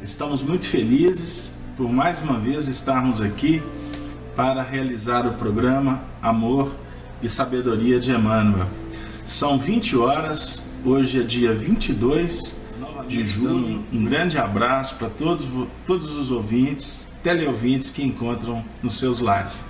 Estamos muito felizes por mais uma vez estarmos aqui para realizar o programa Amor e Sabedoria de Emmanuel. São 20 horas, hoje é dia 22 de julho. Um grande abraço para todos os ouvintes, teleouvintes que encontram nos seus lares.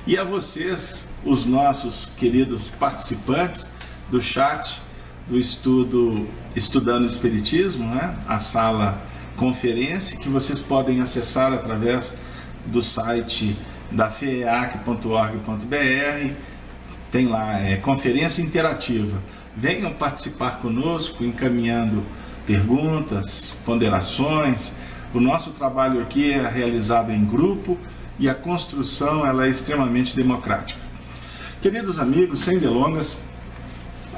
E a vocês, os nossos queridos participantes do chat, do estudo Estudando Espiritismo, né? A sala conferência, que vocês podem acessar através do site da feeac.org.br. Tem lá, conferência interativa. Venham participar conosco, encaminhando perguntas, ponderações. O nosso trabalho aqui é realizado em grupo e a construção ela é extremamente democrática. Queridos amigos, sem delongas,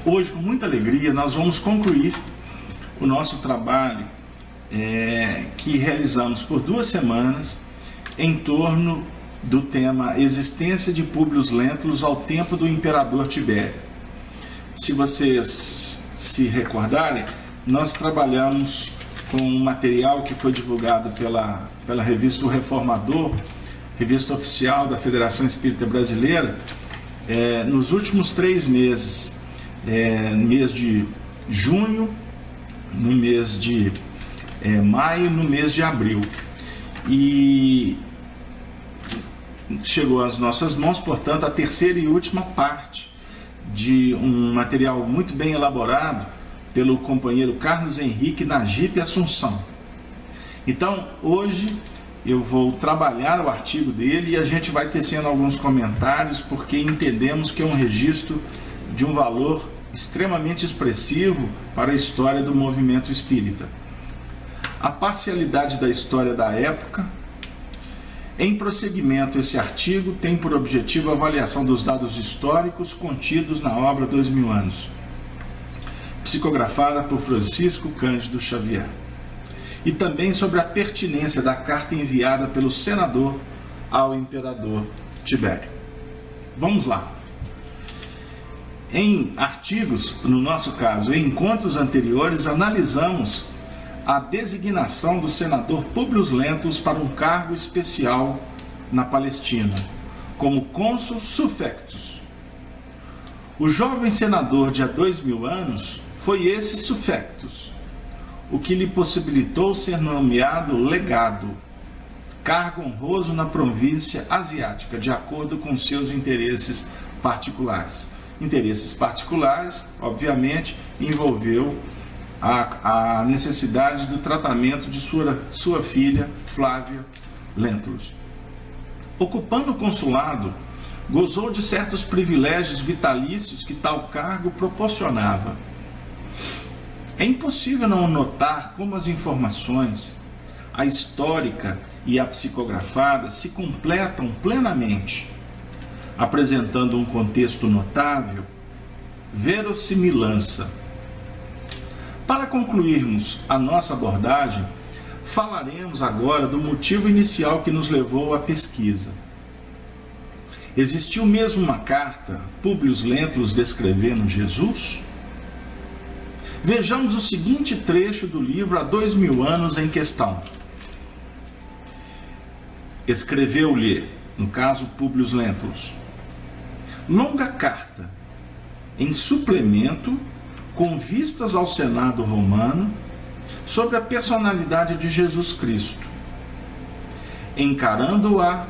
hoje com muita alegria nós vamos concluir o nosso trabalho que realizamos por 2 semanas em torno do tema Existência de Públio Lentulus ao tempo do Imperador Tibério. Se vocês se recordarem, nós trabalhamos com um material que foi divulgado pela revista O Reformador, revista oficial da Federação Espírita Brasileira, nos últimos 3 meses, no mês de junho, no mês de maio, no mês de abril. E chegou às nossas mãos, portanto, a terceira e última parte de um material muito bem elaborado pelo companheiro Carlos Henrique Najip Assunção. Então, hoje eu vou trabalhar o artigo dele e a gente vai tecendo alguns comentários, porque entendemos que é um registro de um valor extremamente expressivo para a história do movimento espírita. A parcialidade da história da época. Em prosseguimento, esse artigo tem por objetivo a avaliação dos dados históricos contidos na obra 2000 anos, psicografada por Francisco Cândido Xavier, e também sobre a pertinência da carta enviada pelo senador ao imperador Tibério. Vamos lá. Em artigos, no nosso caso, em encontros anteriores, analisamos a designação do senador Públio Lentulus para um cargo especial na Palestina, como cônsul suffectus. O jovem senador de há 2000 anos foi esse suffectus, o que lhe possibilitou ser nomeado legado, cargo honroso na província asiática, de acordo com seus interesses particulares. Interesses particulares, obviamente, envolveu a necessidade do tratamento de sua filha Flávia Lentulus. Ocupando o consulado, gozou de certos privilégios vitalícios que tal cargo proporcionava. É impossível não notar como as informações, a histórica e a psicografada, se completam plenamente, apresentando um contexto notável, verossimilança. Para concluirmos a nossa abordagem, falaremos agora do motivo inicial que nos levou à pesquisa. Existiu mesmo uma carta, Públio Lentulus descrevendo Jesus? Vejamos o seguinte trecho do livro Há 2000 anos em questão. Escreveu-lhe, no caso Públio Lentulus, longa carta, em suplemento, com vistas ao Senado romano, sobre a personalidade de Jesus Cristo, encarando-a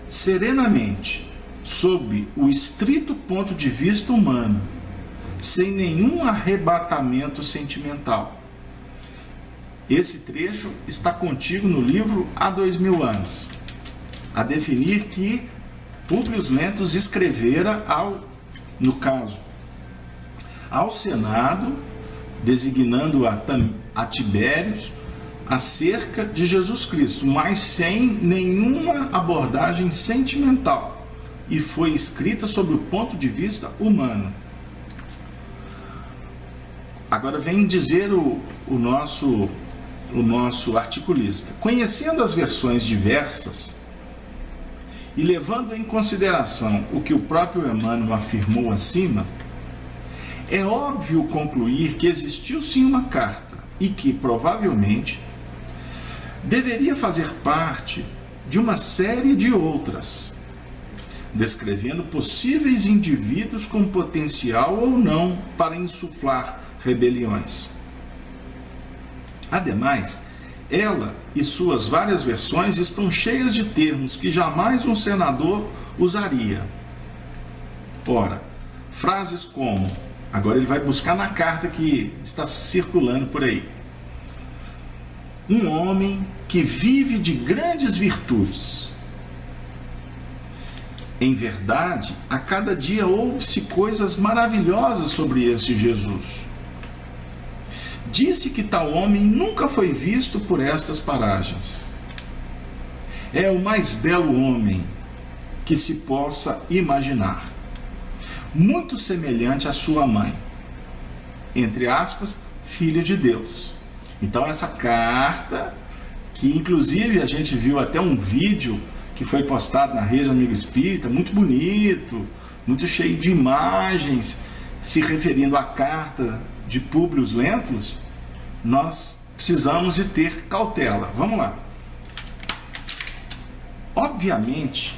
serenamente, sob o estrito ponto de vista humano, sem nenhum arrebatamento sentimental. Esse trecho está contigo no livro Há 2000 anos, a definir que Públio Lentulus escrevera no caso, ao Senado, designando a Tibérios, acerca de Jesus Cristo, mas sem nenhuma abordagem sentimental, e foi escrita sob o ponto de vista humano. Agora vem dizer o nosso articulista. Conhecendo as versões diversas e levando em consideração o que o próprio Emmanuel afirmou acima, é óbvio concluir que existiu sim uma carta e que, provavelmente, deveria fazer parte de uma série de outras, descrevendo possíveis indivíduos com potencial ou não para insuflar rebeliões. Ademais, ela e suas várias versões estão cheias de termos que jamais um senador usaria. Ora, frases como, agora ele vai buscar na carta que está circulando por aí: um homem que vive de grandes virtudes. Em verdade, a cada dia ouve-se coisas maravilhosas sobre esse Jesus. Disse que tal homem nunca foi visto por estas paragens. É o mais belo homem que se possa imaginar. Muito semelhante à sua mãe. Entre aspas, filho de Deus. Então essa carta, que inclusive a gente viu até um vídeo que foi postado na Rede Amigo Espírita, muito bonito, muito cheio de imagens, se referindo à carta de Públio Lentulus, nós precisamos de ter cautela. Vamos lá. Obviamente,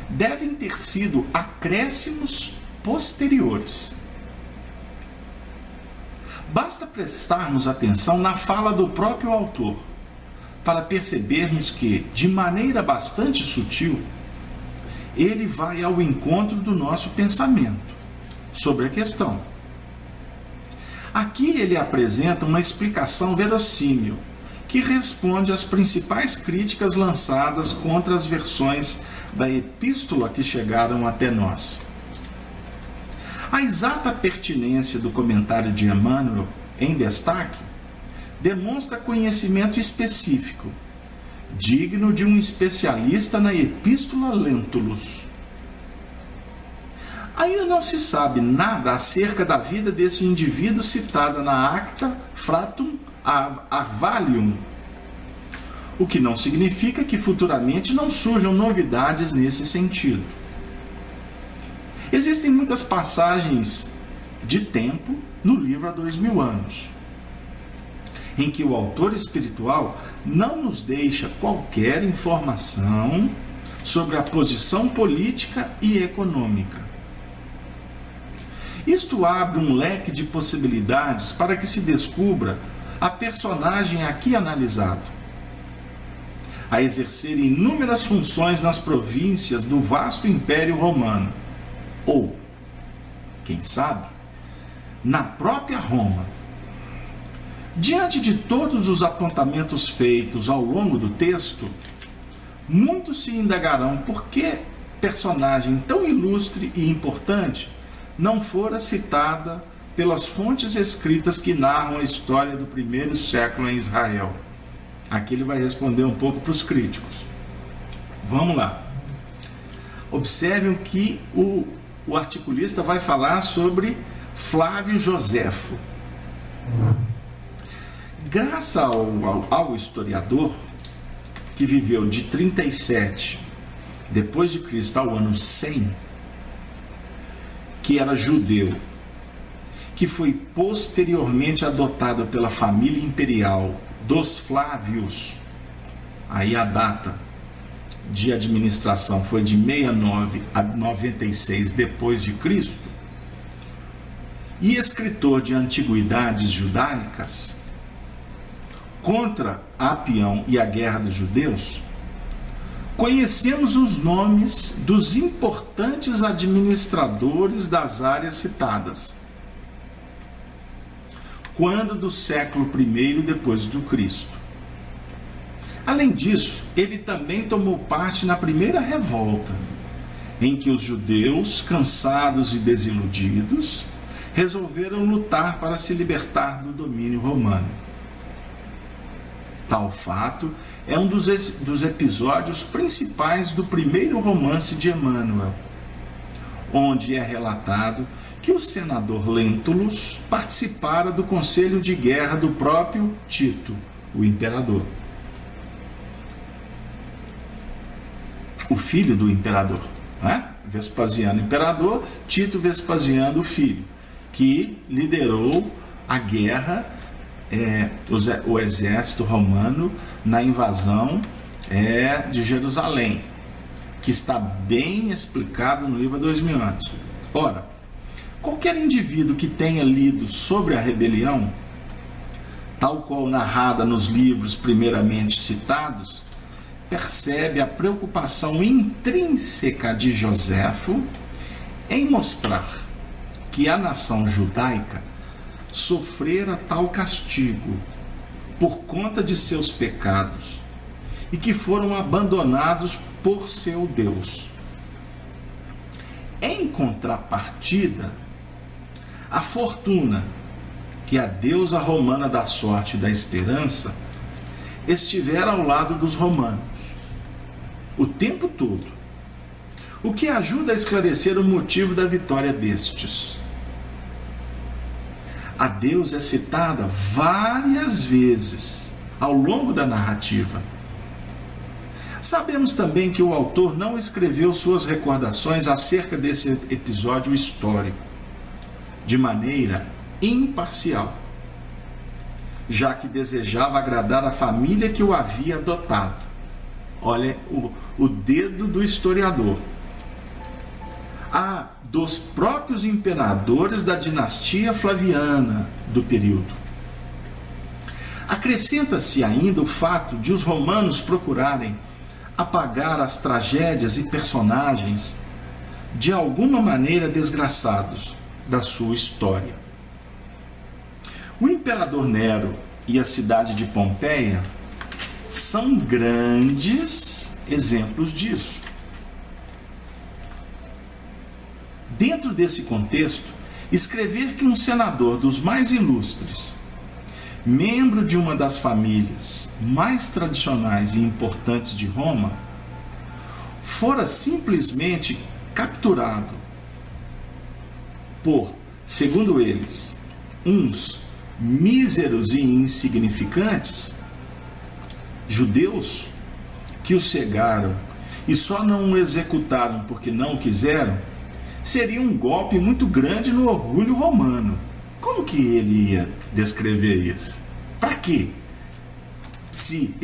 devem ter sido acréscimos posteriores. Basta prestarmos atenção na fala do próprio autor, para percebermos que, de maneira bastante sutil, ele vai ao encontro do nosso pensamento sobre a questão. Aqui ele apresenta uma explicação verossímil, que responde às principais críticas lançadas contra as versões da epístola que chegaram até nós. A exata pertinência do comentário de Emmanuel, em destaque, demonstra conhecimento específico, digno de um especialista na Epístola Lentulus. Ainda não se sabe nada acerca da vida desse indivíduo citada na Acta Fratum Arvalium, o que não significa que futuramente não surjam novidades nesse sentido. Existem muitas passagens de tempo no livro há 2000 anos, em que o autor espiritual não nos deixa qualquer informação sobre a posição política e econômica. Isto abre um leque de possibilidades para que se descubra a personagem aqui analisado, a exercer inúmeras funções nas províncias do vasto Império Romano, ou, quem sabe, na própria Roma. Diante de todos os apontamentos feitos ao longo do texto, muitos se indagarão por que personagem tão ilustre e importante não fora citada pelas fontes escritas que narram a história do primeiro século em Israel. Aqui ele vai responder um pouco para os críticos. Vamos lá. Observem que o articulista vai falar sobre Flávio Joséfo. Graças ao historiador, que viveu de 37 depois de Cristo ao ano 100, que era judeu, que foi posteriormente adotado pela família imperial dos Flávios, aí a data de administração foi de 69 a 96 depois de Cristo, e escritor de antiguidades judaicas, contra Apião e a Guerra dos Judeus, conhecemos os nomes dos importantes administradores das áreas citadas, quando do século I depois do Cristo. Além disso, ele também tomou parte na primeira revolta, em que os judeus, cansados e desiludidos, resolveram lutar para se libertar do domínio romano. Tal fato é um dos episódios principais do primeiro romance de Emmanuel, onde é relatado que o senador Lentulus participara do conselho de guerra do próprio Tito, o imperador. O filho do imperador, né? Vespasiano imperador, Tito Vespasiano filho, que liderou a guerra o exército romano na invasão de Jerusalém, que está bem explicado no livro há 2000 anos. Ora, qualquer indivíduo que tenha lido sobre a rebelião, tal qual narrada nos livros primeiramente citados, percebe a preocupação intrínseca de Joséfo em mostrar que a nação judaica sofrera tal castigo por conta de seus pecados e que foram abandonados por seu Deus. Em contrapartida, a fortuna, que a deusa romana da sorte e da esperança, estivera ao lado dos romanos o tempo todo, o que ajuda a esclarecer o motivo da vitória destes. A deusa é citada várias vezes ao longo da narrativa. Sabemos também que o autor não escreveu suas recordações acerca desse episódio histórico de maneira imparcial, já que desejava agradar a família que o havia adotado. Olha o dedo do historiador. A dos próprios imperadores da dinastia Flaviana do período. Acrescenta-se ainda o fato de os romanos procurarem apagar as tragédias e personagens de alguma maneira desgraçados da sua história. O imperador Nero e a cidade de Pompeia são grandes exemplos disso. Dentro desse contexto, escrever que um senador dos mais ilustres, membro de uma das famílias mais tradicionais e importantes de Roma, fora simplesmente capturado por, segundo eles, uns míseros e insignificantes judeus que o cegaram e só não o executaram porque não o quiseram, seria um golpe muito grande no orgulho romano. Como que ele ia descrever isso? Para quê? Se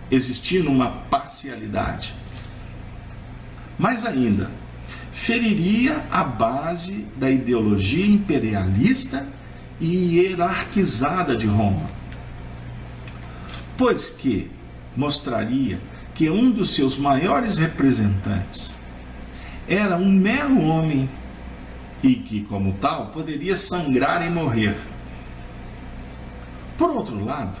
existir uma parcialidade. Mais ainda, feriria a base da ideologia imperialista e hierarquizada de Roma, pois que mostraria que um dos seus maiores representantes era um mero homem e que, como tal, poderia sangrar e morrer. Por outro lado,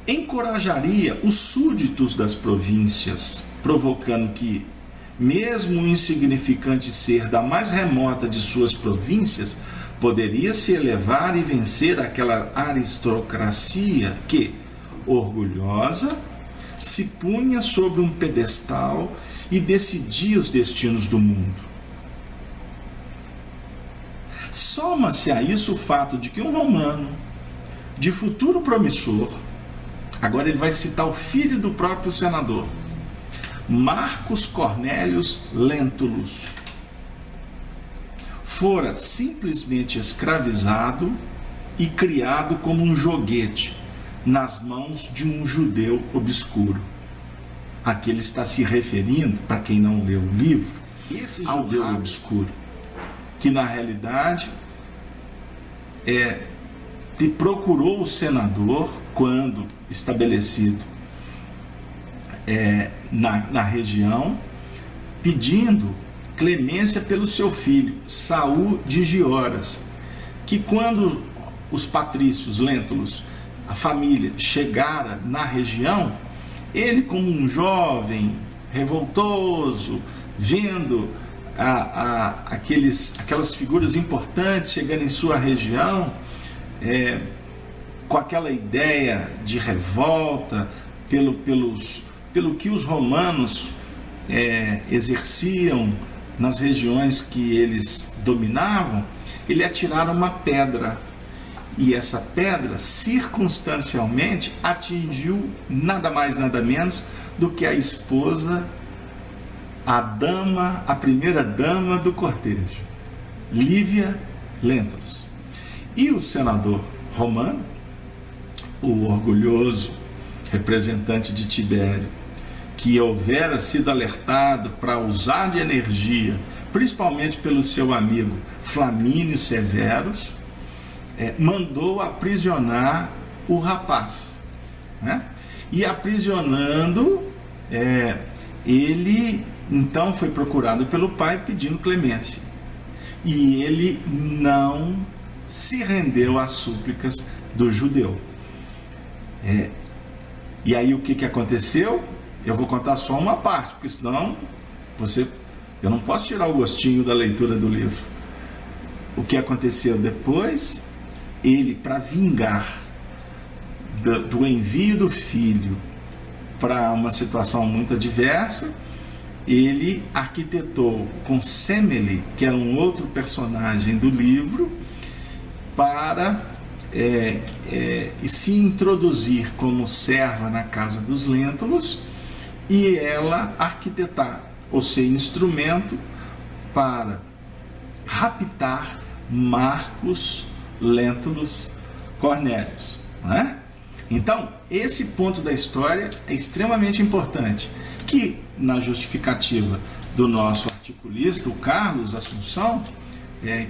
encorajaria os súditos das províncias, provocando que, mesmo o insignificante ser da mais remota de suas províncias, poderia se elevar e vencer aquela aristocracia que, orgulhosa, se punha sobre um pedestal e decidia os destinos do mundo. Soma-se a isso o fato de que um romano, de futuro promissor, agora ele vai citar o filho do próprio senador, Marcus Cornélius Lentulus, fora simplesmente escravizado e criado como um joguete nas mãos de um judeu obscuro. Aqui ele está se referindo, para quem não leu o livro, ao judeu obscuro, que na realidade procurou o senador quando estabelecido na região, pedindo clemência pelo seu filho, Saul de Gioras, que quando os patrícios Lentulus, a família, chegara na região, ele, como um jovem revoltoso, vendo aquelas figuras importantes chegando em sua região, com aquela ideia de revolta pelo que os romanos exerciam nas regiões que eles dominavam, ele atiraram uma pedra. E essa pedra, circunstancialmente, atingiu nada mais, nada menos do que a esposa, a primeira dama do cortejo, Lívia Lentulus. E o senador romano, o orgulhoso representante de Tibério, que houvera sido alertado para usar de energia, principalmente pelo seu amigo Flamínio Severus, mandou aprisionar o rapaz, né? E aprisionando, ele então foi procurado pelo pai pedindo clemência. E ele não se rendeu às súplicas do judeu. E aí o que aconteceu? Eu vou contar só uma parte, porque senão eu não posso tirar o gostinho da leitura do livro. O que aconteceu depois? Ele, para vingar do envio do filho para uma situação muito adversa, ele arquitetou com Semele, que era um outro personagem do livro, para se introduzir como serva na casa dos Lentulus e ela arquitetar, ou ser instrumento para raptar Marcus Lentulus Cornelius, né? Então, esse ponto da história é extremamente importante, que na justificativa do nosso articulista, o Carlos Assunção,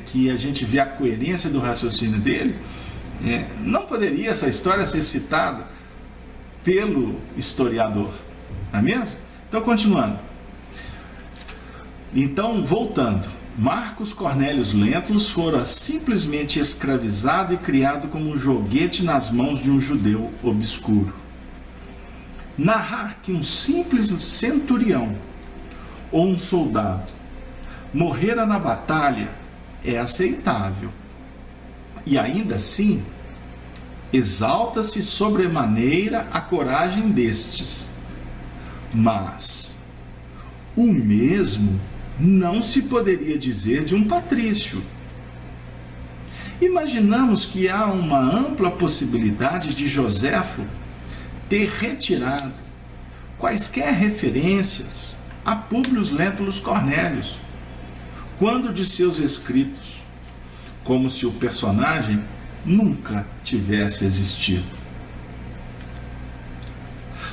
que a gente vê a coerência do raciocínio dele, não poderia essa história ser citada pelo historiador, não é mesmo? Então, continuando. Então, voltando. Marcus Cornelius Lentulus fora simplesmente escravizado e criado como um joguete nas mãos de um judeu obscuro. Narrar que um simples centurião ou um soldado morrera na batalha é aceitável. E ainda assim, exalta-se sobremaneira a coragem destes. Mas o mesmo não se poderia dizer de um patrício. Imaginamos que há uma ampla possibilidade de Joséfo ter retirado quaisquer referências a Públio Lentulus Cornelius quando de seus escritos, como se o personagem nunca tivesse existido.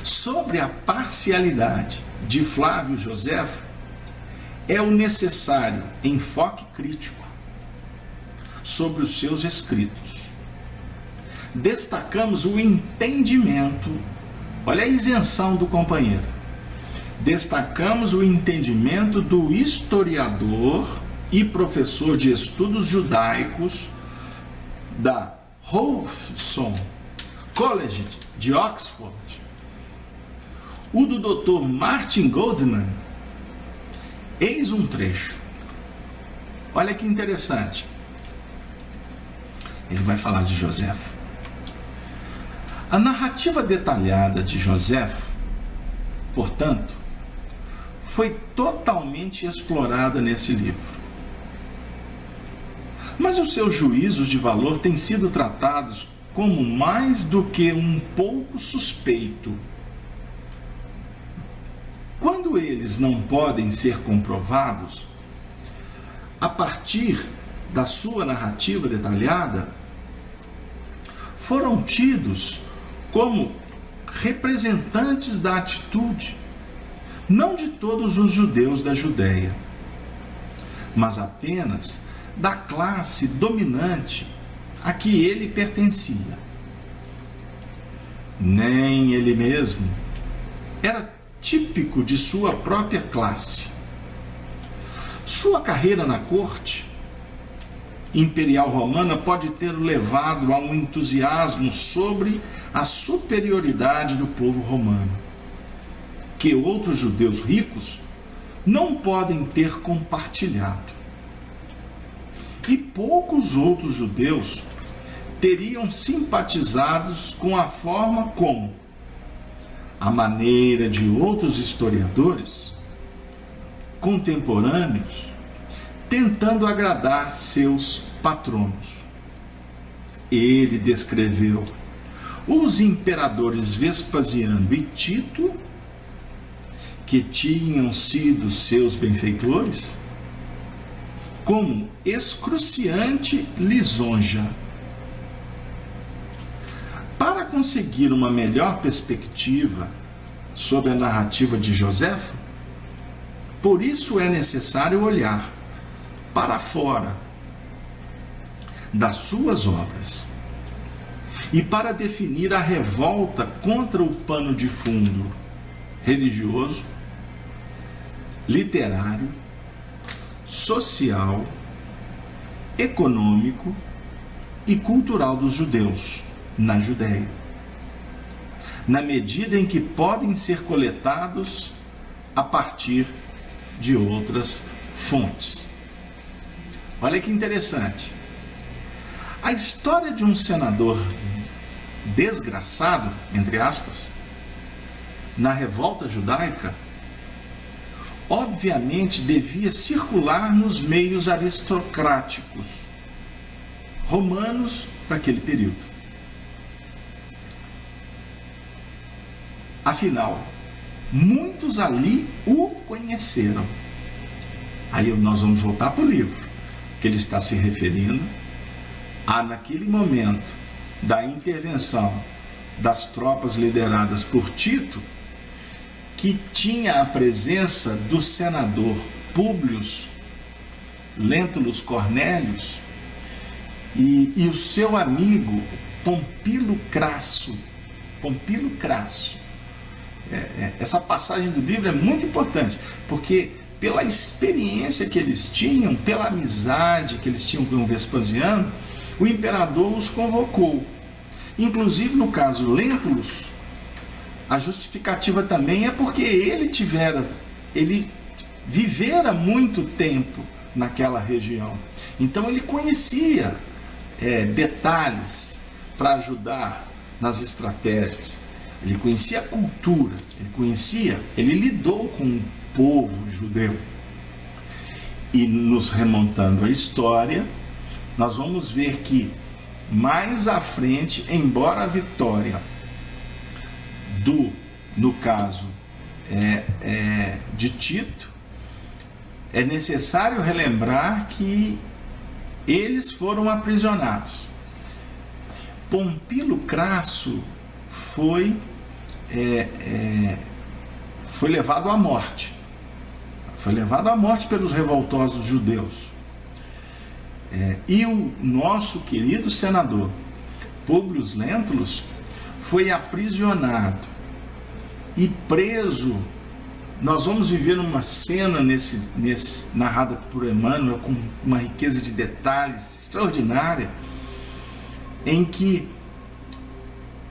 Sobre a parcialidade de Flávio Joséfo, é o necessário enfoque crítico sobre os seus escritos. Destacamos o entendimento, olha a isenção do companheiro. Destacamos o entendimento do historiador e professor de estudos judaicos da Wolfson College de Oxford, o do Dr. Martin Goldman. Eis um trecho. Olha que interessante. Ele vai falar de Joséfo. A narrativa detalhada de Joséfo, portanto, foi totalmente explorada nesse livro. Mas os seus juízos de valor têm sido tratados como mais do que um pouco suspeito. Quando eles não podem ser comprovados, a partir da sua narrativa detalhada, foram tidos como representantes da atitude, não de todos os judeus da Judéia, mas apenas da classe dominante a que ele pertencia. Nem ele mesmo era típico de sua própria classe. Sua carreira na corte imperial romana pode ter levado a um entusiasmo sobre a superioridade do povo romano, que outros judeus ricos não podem ter compartilhado. E poucos outros judeus teriam simpatizado com a forma como, à maneira de outros historiadores contemporâneos, tentando agradar seus patronos. Ele descreveu os imperadores Vespasiano e Tito, que tinham sido seus benfeitores, como excruciante lisonja. conseguir uma melhor perspectiva sobre a narrativa de Joséfo, por isso é necessário olhar para fora das suas obras e para definir a revolta contra o pano de fundo religioso, literário, social, econômico e cultural dos judeus na Judéia, na medida em que podem ser coletados a partir de outras fontes. Olha que interessante. A história de um senador desgraçado, entre aspas, na revolta judaica, obviamente devia circular nos meios aristocráticos romanos daquele período. Afinal, muitos ali o conheceram. Aí nós vamos voltar para o livro, que ele está se referindo a, naquele momento da intervenção das tropas lideradas por Tito, que tinha a presença do senador Públio Lentulus Cornélios e o seu amigo Pompílio Crasso. Pompílio Crasso. Essa passagem do livro é muito importante, porque pela experiência que eles tinham, pela amizade que eles tinham com o Vespasiano, o imperador os convocou. Inclusive, no caso Lentulus, a justificativa também é porque ele vivera muito tempo naquela região. Então ele conhecia detalhes para ajudar nas estratégias. Ele conhecia a cultura, ele lidou com o povo judeu. E nos remontando à história, nós vamos ver que mais à frente, embora a vitória no caso de Tito, é necessário relembrar que eles foram aprisionados. Pompílio Crasso foi levado à morte. Foi levado à morte pelos revoltosos judeus. E o nosso querido senador Públio Lentulus foi aprisionado e preso. Nós vamos viver uma cena narrada por Emmanuel com uma riqueza de detalhes extraordinária, em que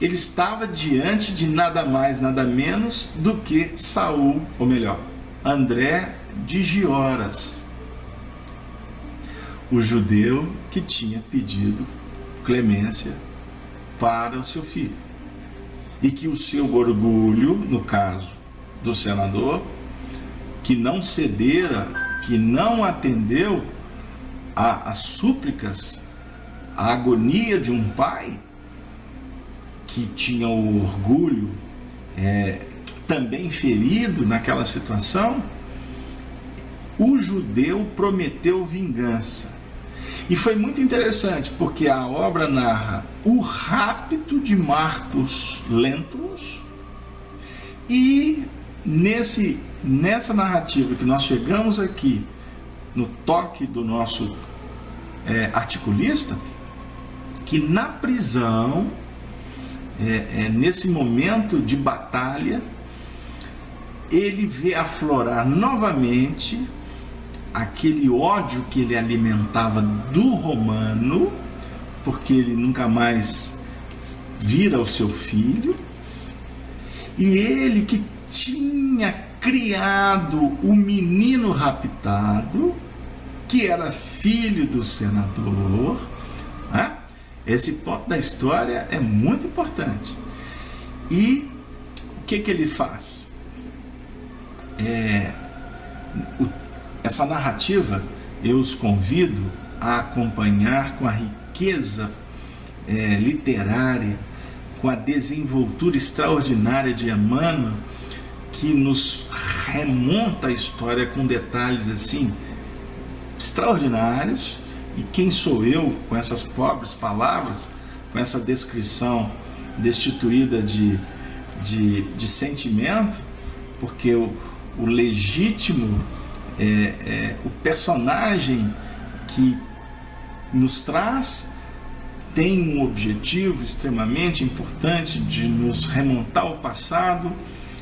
ele estava diante de nada mais, nada menos do que Saul, ou melhor, André de Gioras, o judeu que tinha pedido clemência para o seu filho. E que o seu orgulho, no caso do senador, que não cedera, que não atendeu às súplicas, à agonia de um pai, que tinha o orgulho também ferido naquela situação, o judeu prometeu vingança. E foi muito interessante, porque a obra narra o rapto de Marcus Lentulus, e nessa narrativa que nós chegamos aqui, no toque do nosso articulista, que na prisão, nesse momento de batalha, ele vê aflorar novamente aquele ódio que ele alimentava do romano, porque ele nunca mais vira o seu filho, e ele que tinha criado o menino raptado, que era filho do senador, né? Esse ponto da história é muito importante. E o que ele faz? Essa narrativa eu os convido a acompanhar com a riqueza literária, com a desenvoltura extraordinária de Emmanuel, que nos remonta a história com detalhes assim extraordinários. E quem sou eu com essas pobres palavras, com essa descrição destituída de sentimento, porque o legítimo, o personagem que nos traz tem um objetivo extremamente importante de nos remontar ao passado,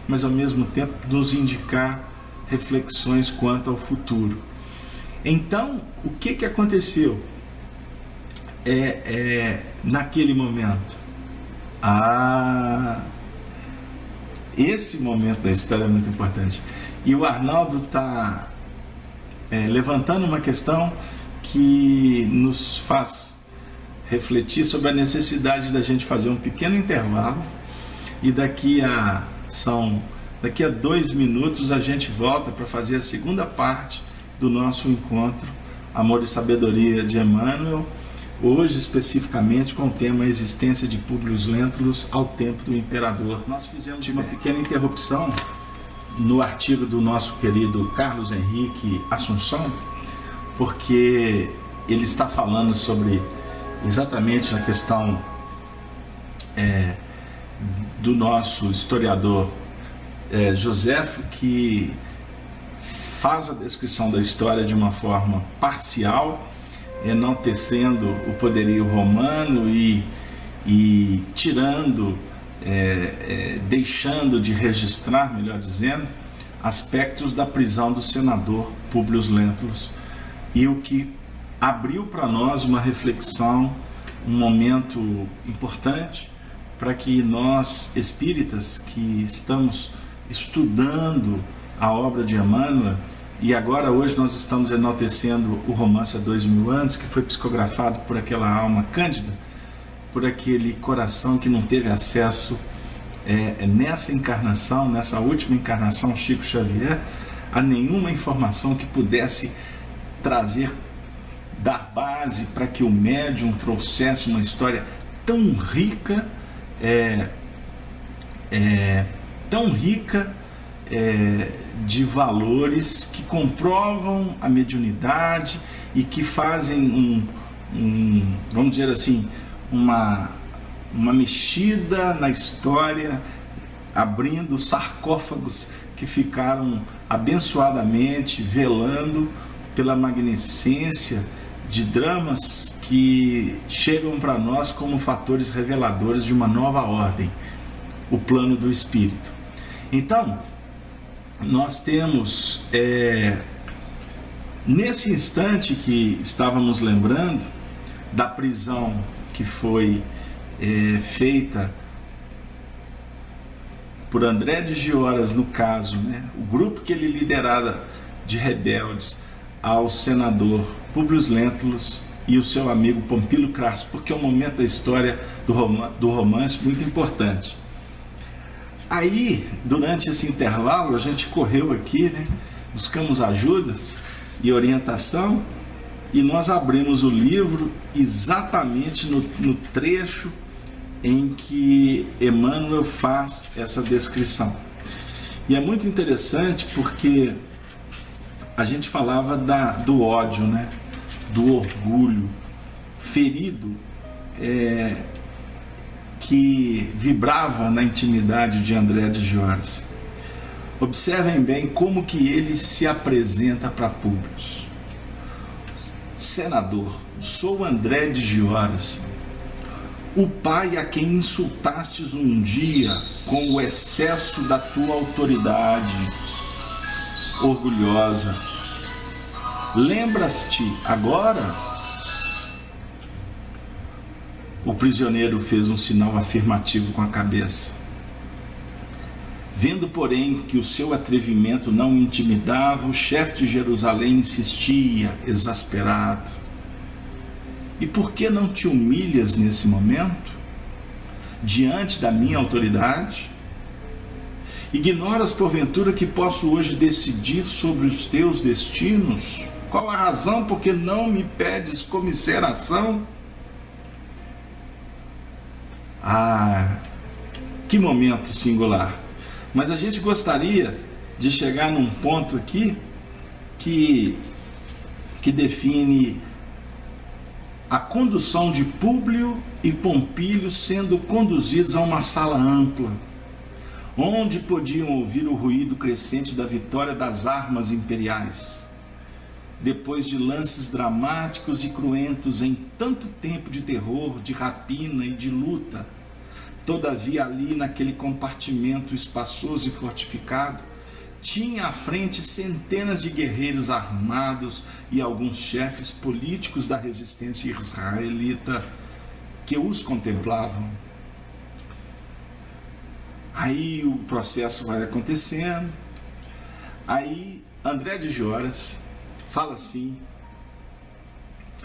mas ao mesmo tempo nos indicar reflexões quanto ao futuro. Então, o que aconteceu naquele momento? Esse momento da história é muito importante. E o Arnaldo está levantando uma questão que nos faz refletir sobre a necessidade da gente fazer um pequeno intervalo, e daqui a 2 minutos a gente volta para fazer a segunda parte do nosso encontro Amor e Sabedoria de Emmanuel, hoje especificamente com o tema Existência de Públio Lentulus ao Tempo do Imperador. Nós fizemos uma pequena interrupção no artigo do nosso querido Carlos Henrique Assunção, porque ele está falando sobre exatamente a questão do nosso historiador Joséfo, que faz a descrição da história de uma forma parcial, enaltecendo o poderio romano e tirando, deixando de registrar, melhor dizendo, aspectos da prisão do senador Públio Lentulus, e o que abriu para nós uma reflexão, um momento importante para que nós espíritas que estamos estudando a obra de Emmanuel, e agora hoje nós estamos enaltecendo o romance há 2000 anos, que foi psicografado por aquela alma cândida, por aquele coração que não teve acesso nessa encarnação, nessa última encarnação, Chico Xavier, a nenhuma informação que pudesse trazer, dar base para que o médium trouxesse uma história tão rica, de valores que comprovam a mediunidade e que fazem vamos dizer assim, uma mexida na história, abrindo sarcófagos que ficaram abençoadamente velando pela magnificência de dramas que chegam para nós como fatores reveladores de uma nova ordem, o plano do espírito. Então, nós temos, nesse instante que estávamos lembrando da prisão que foi feita por André de Gioras, no caso, né, o grupo que ele liderava de rebeldes ao senador Públio Lentulus e o seu amigo Pompílio Crasso, porque é um momento da história do romance muito importante. Aí, durante esse intervalo, a gente correu aqui, né, buscamos ajudas e orientação, e nós abrimos o livro exatamente no trecho em que Emmanuel faz essa descrição. E é muito interessante porque a gente falava do ódio, né, do orgulho ferido, que vibrava na intimidade de André de Gioras. Observem bem como que ele se apresenta para Públio. Senador, sou André de Gioras, o pai a quem insultastes um dia com o excesso da tua autoridade orgulhosa. Lembras-te agora? O prisioneiro fez um sinal afirmativo com a cabeça. Vendo, porém, que o seu atrevimento não o intimidava, o chefe de Jerusalém insistia, exasperado. E por que não te humilhas nesse momento, diante da minha autoridade? Ignoras, porventura, que posso hoje decidir sobre os teus destinos? Qual a razão por que não me pedes comiseração? Ah, que momento singular! Mas a gente gostaria de chegar num ponto aqui que define a condução de Públio e Pompílio sendo conduzidos a uma sala ampla, onde podiam ouvir o ruído crescente da vitória das armas imperiais. Depois de lances dramáticos e cruentos em tanto tempo de terror, de rapina e de luta, todavia ali naquele compartimento espaçoso e fortificado, tinha à frente centenas de guerreiros armados e alguns chefes políticos da resistência israelita que os contemplavam. Aí o processo vai acontecendo, aí André de Joras fala assim,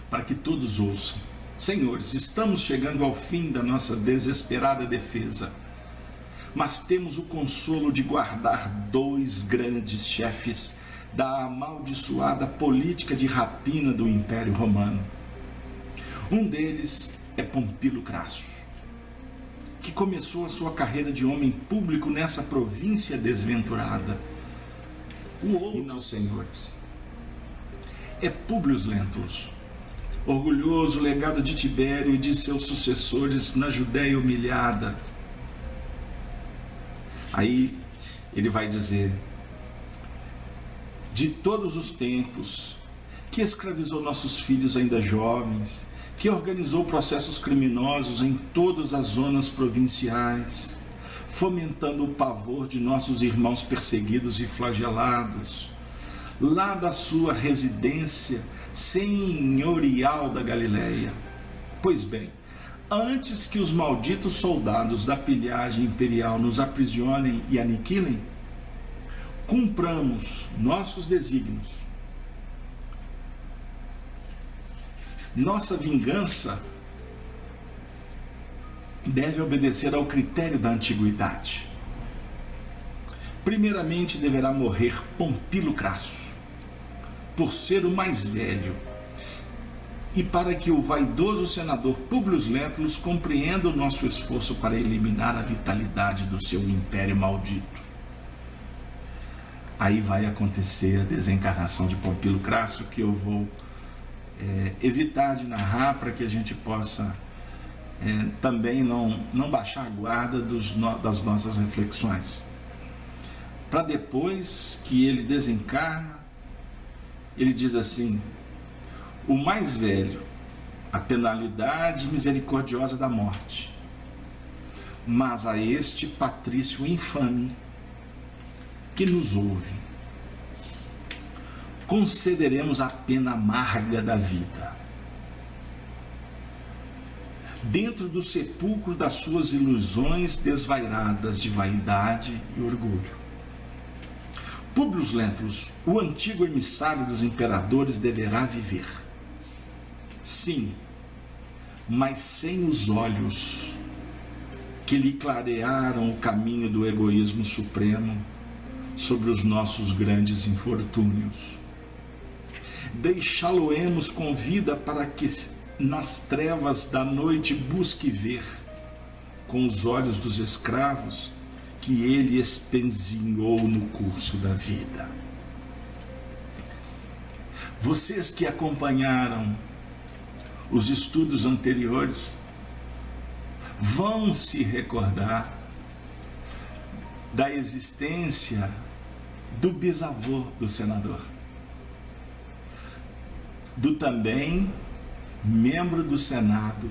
para que todos ouçam: senhores, estamos chegando ao fim da nossa desesperada defesa, mas temos o consolo de guardar dois grandes chefes da amaldiçoada política de rapina do Império Romano. Um deles é Pompílio Crasso, que começou a sua carreira de homem público nessa província desventurada. O outro, senhores, é Públio Lentulus, orgulhoso legado de Tibério e de seus sucessores na Judéia humilhada. Aí ele vai dizer: de todos os tempos, que escravizou nossos filhos ainda jovens, que organizou processos criminosos em todas as zonas provinciais, fomentando o pavor de nossos irmãos perseguidos e flagelados, lá da sua residência senhorial da Galileia. Pois bem, antes que os malditos soldados da pilhagem imperial nos aprisionem e aniquilem, cumpramos nossos desígnios. Nossa vingança deve obedecer ao critério da antiguidade. Primeiramente deverá morrer Pompílio Crasso, por ser o mais velho, e para que o vaidoso senador Públio Lentulus compreenda o nosso esforço para eliminar a vitalidade do seu império maldito. Aí vai acontecer a desencarnação de Pompílio Crasso, que eu vou evitar de narrar, para que a gente possa também não baixar a guarda das nossas reflexões. Para depois que ele desencarna, ele diz assim: o mais velho, a penalidade misericordiosa da morte, mas a este patrício infame que nos ouve, concederemos a pena amarga da vida, dentro do sepulcro das suas ilusões desvairadas de vaidade e orgulho. Públio Lentulus, o antigo emissário dos imperadores, deverá viver. Sim, mas sem os olhos que lhe clarearam o caminho do egoísmo supremo sobre os nossos grandes infortúnios. Deixá-lo-emos com vida para que nas trevas da noite busque ver, com os olhos dos escravos, que ele espezinhou no curso da vida. Vocês que acompanharam os estudos anteriores vão se recordar da existência do bisavô do senador, do também membro do Senado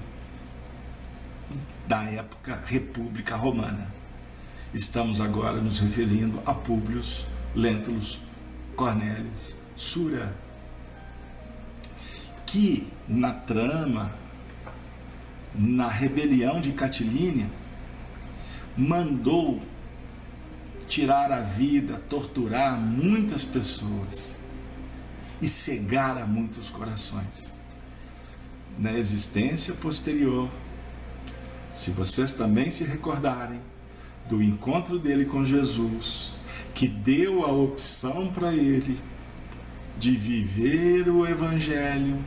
da época República Romana. Estamos agora nos referindo a Públio Lentulus Cornelius Sura, que na trama, na rebelião de Catilínia, mandou tirar a vida, torturar muitas pessoas e cegar a muitos corações. Na existência posterior, se vocês também se recordarem do encontro dele com Jesus, que deu a opção para ele de viver o Evangelho,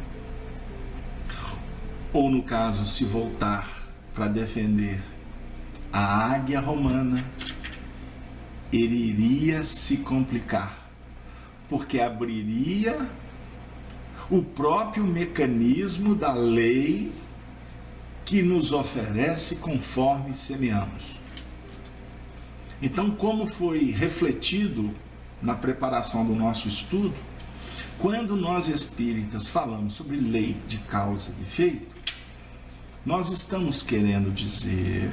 ou no caso, se voltar para defender a águia romana, ele iria se complicar, porque abriria o próprio mecanismo da lei que nos oferece conforme semeamos. Então, como foi refletido na preparação do nosso estudo, quando nós espíritas falamos sobre lei de causa e efeito, nós estamos querendo dizer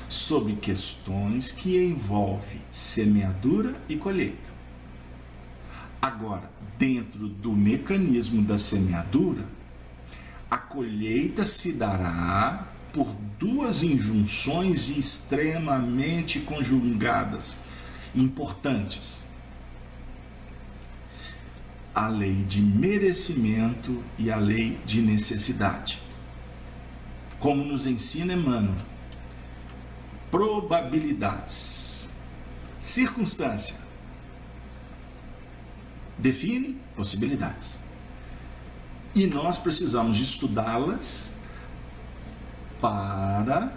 sobre questões que envolvem semeadura e colheita. Agora, dentro do mecanismo da semeadura, a colheita se dará por duas injunções extremamente conjugadas, importantes: a lei de merecimento e a lei de necessidade. Como nos ensina Emmanuel, probabilidades. Circunstância define possibilidades. E nós precisamos estudá-las para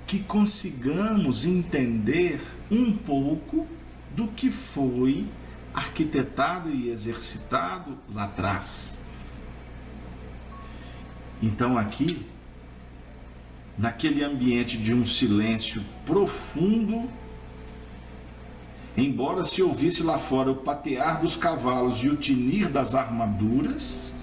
que consigamos entender um pouco do que foi arquitetado e exercitado lá atrás. Então aqui, naquele ambiente de um silêncio profundo, embora se ouvisse lá fora o patear dos cavalos e o tinir das armaduras,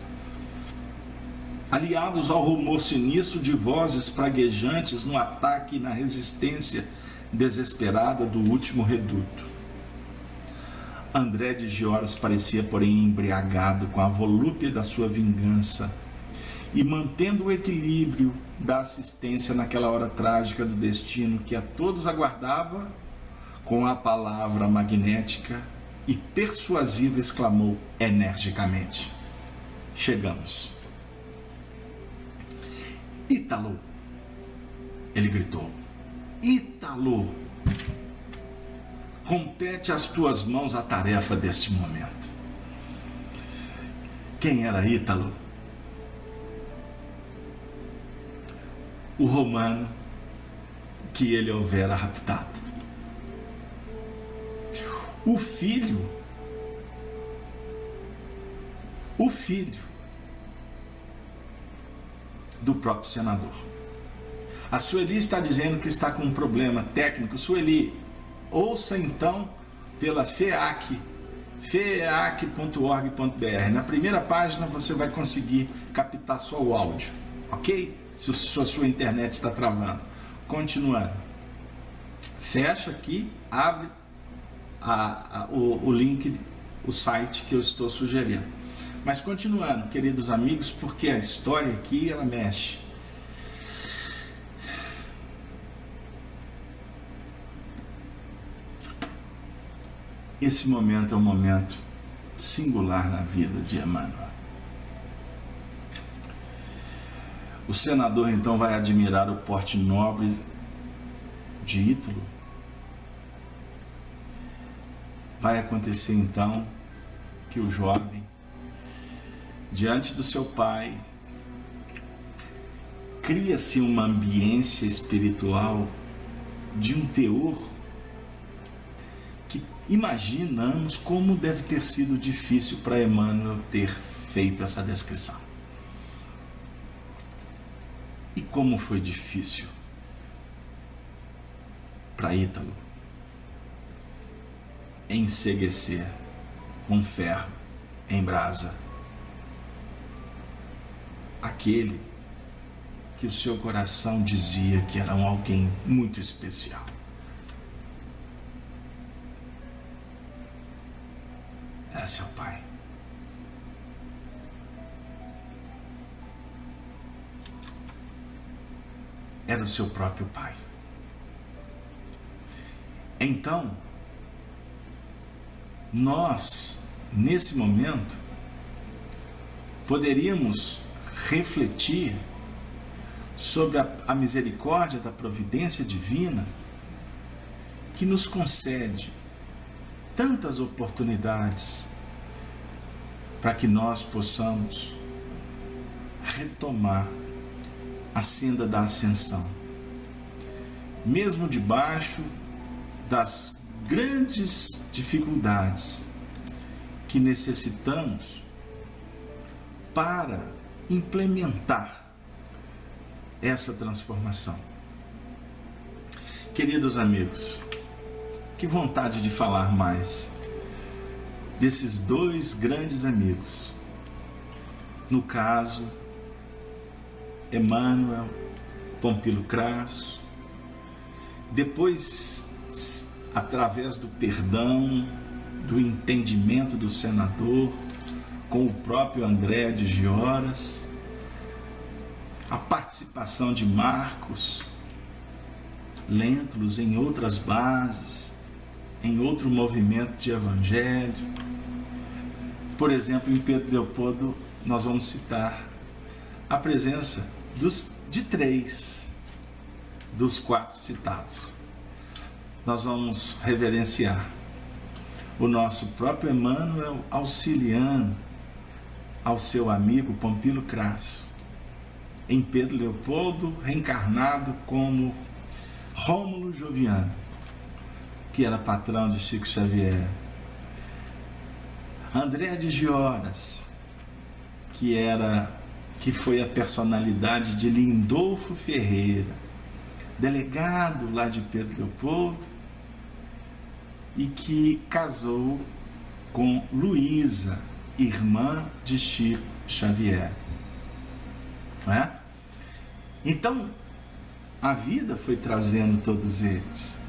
aliados ao rumor sinistro de vozes praguejantes no ataque e na resistência desesperada do último reduto, André de Gioras parecia, porém, embriagado com a volúpia da sua vingança e mantendo o equilíbrio da assistência naquela hora trágica do destino que a todos aguardava, com a palavra magnética e persuasiva exclamou energicamente: chegamos. Ítalo, ele gritou, Ítalo, compete às tuas mãos a tarefa deste momento. Quem era Ítalo? O romano que ele houvera raptado. O filho do próprio senador. A Sueli está dizendo que está com um problema técnico. Sueli, ouça então pela FEAC, feac.org.br. Na primeira página você vai conseguir captar só o áudio, ok? Se a sua internet está travando. Continuando. Fecha aqui, abre o link, o site que eu estou sugerindo. Mas continuando, queridos amigos, porque a história aqui, ela mexe. Esse momento é um momento singular na vida de Emmanuel. O senador então vai admirar o porte nobre de Ítalo. Vai acontecer então que o jovem, diante do seu pai, cria-se uma ambiência espiritual de um teor que imaginamos como deve ter sido difícil para Emmanuel ter feito essa descrição. E como foi difícil para Ítalo enseguecer com ferro em brasa aquele que o seu coração dizia que era alguém muito especial. Era seu pai. Era o seu próprio pai. Então, nós, nesse momento, poderíamos refletir sobre a misericórdia da providência divina que nos concede tantas oportunidades para que nós possamos retomar a senda da ascensão, mesmo debaixo das grandes dificuldades que necessitamos para implementar essa transformação. Queridos amigos, que vontade de falar mais desses dois grandes amigos. No caso, Emmanuel Pompílio Crasso, depois, através do perdão, do entendimento do senador, com o próprio André de Gioras, a participação de Marcos Lentulus em outras bases, em outro movimento de evangelho. Por exemplo, em Pedro Leopoldo, nós vamos citar a presença de 3 dos 4 citados. Nós vamos reverenciar o nosso próprio Emmanuel auxiliando ao seu amigo Pompílio Crasso, em Pedro Leopoldo, reencarnado como Rômulo Joviano, que era patrão de Chico Xavier, André de Gioras, que foi a personalidade de Lindolfo Ferreira, delegado lá de Pedro Leopoldo, e que casou com Luísa, irmã de Chico Xavier. Não é? Então, a vida foi trazendo todos eles.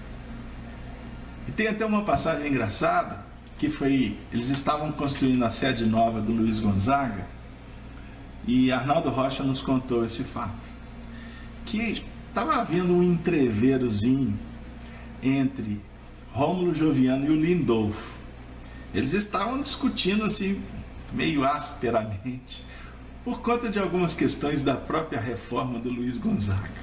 E tem até uma passagem engraçada, que foi, eles estavam construindo a sede nova do Luiz Gonzaga, e Arnaldo Rocha nos contou esse fato, que estava havendo um entreverozinho entre Rômulo Joviano e o Lindolfo. Eles estavam discutindo assim, meio asperamente, por conta de algumas questões da própria reforma do Luiz Gonzaga.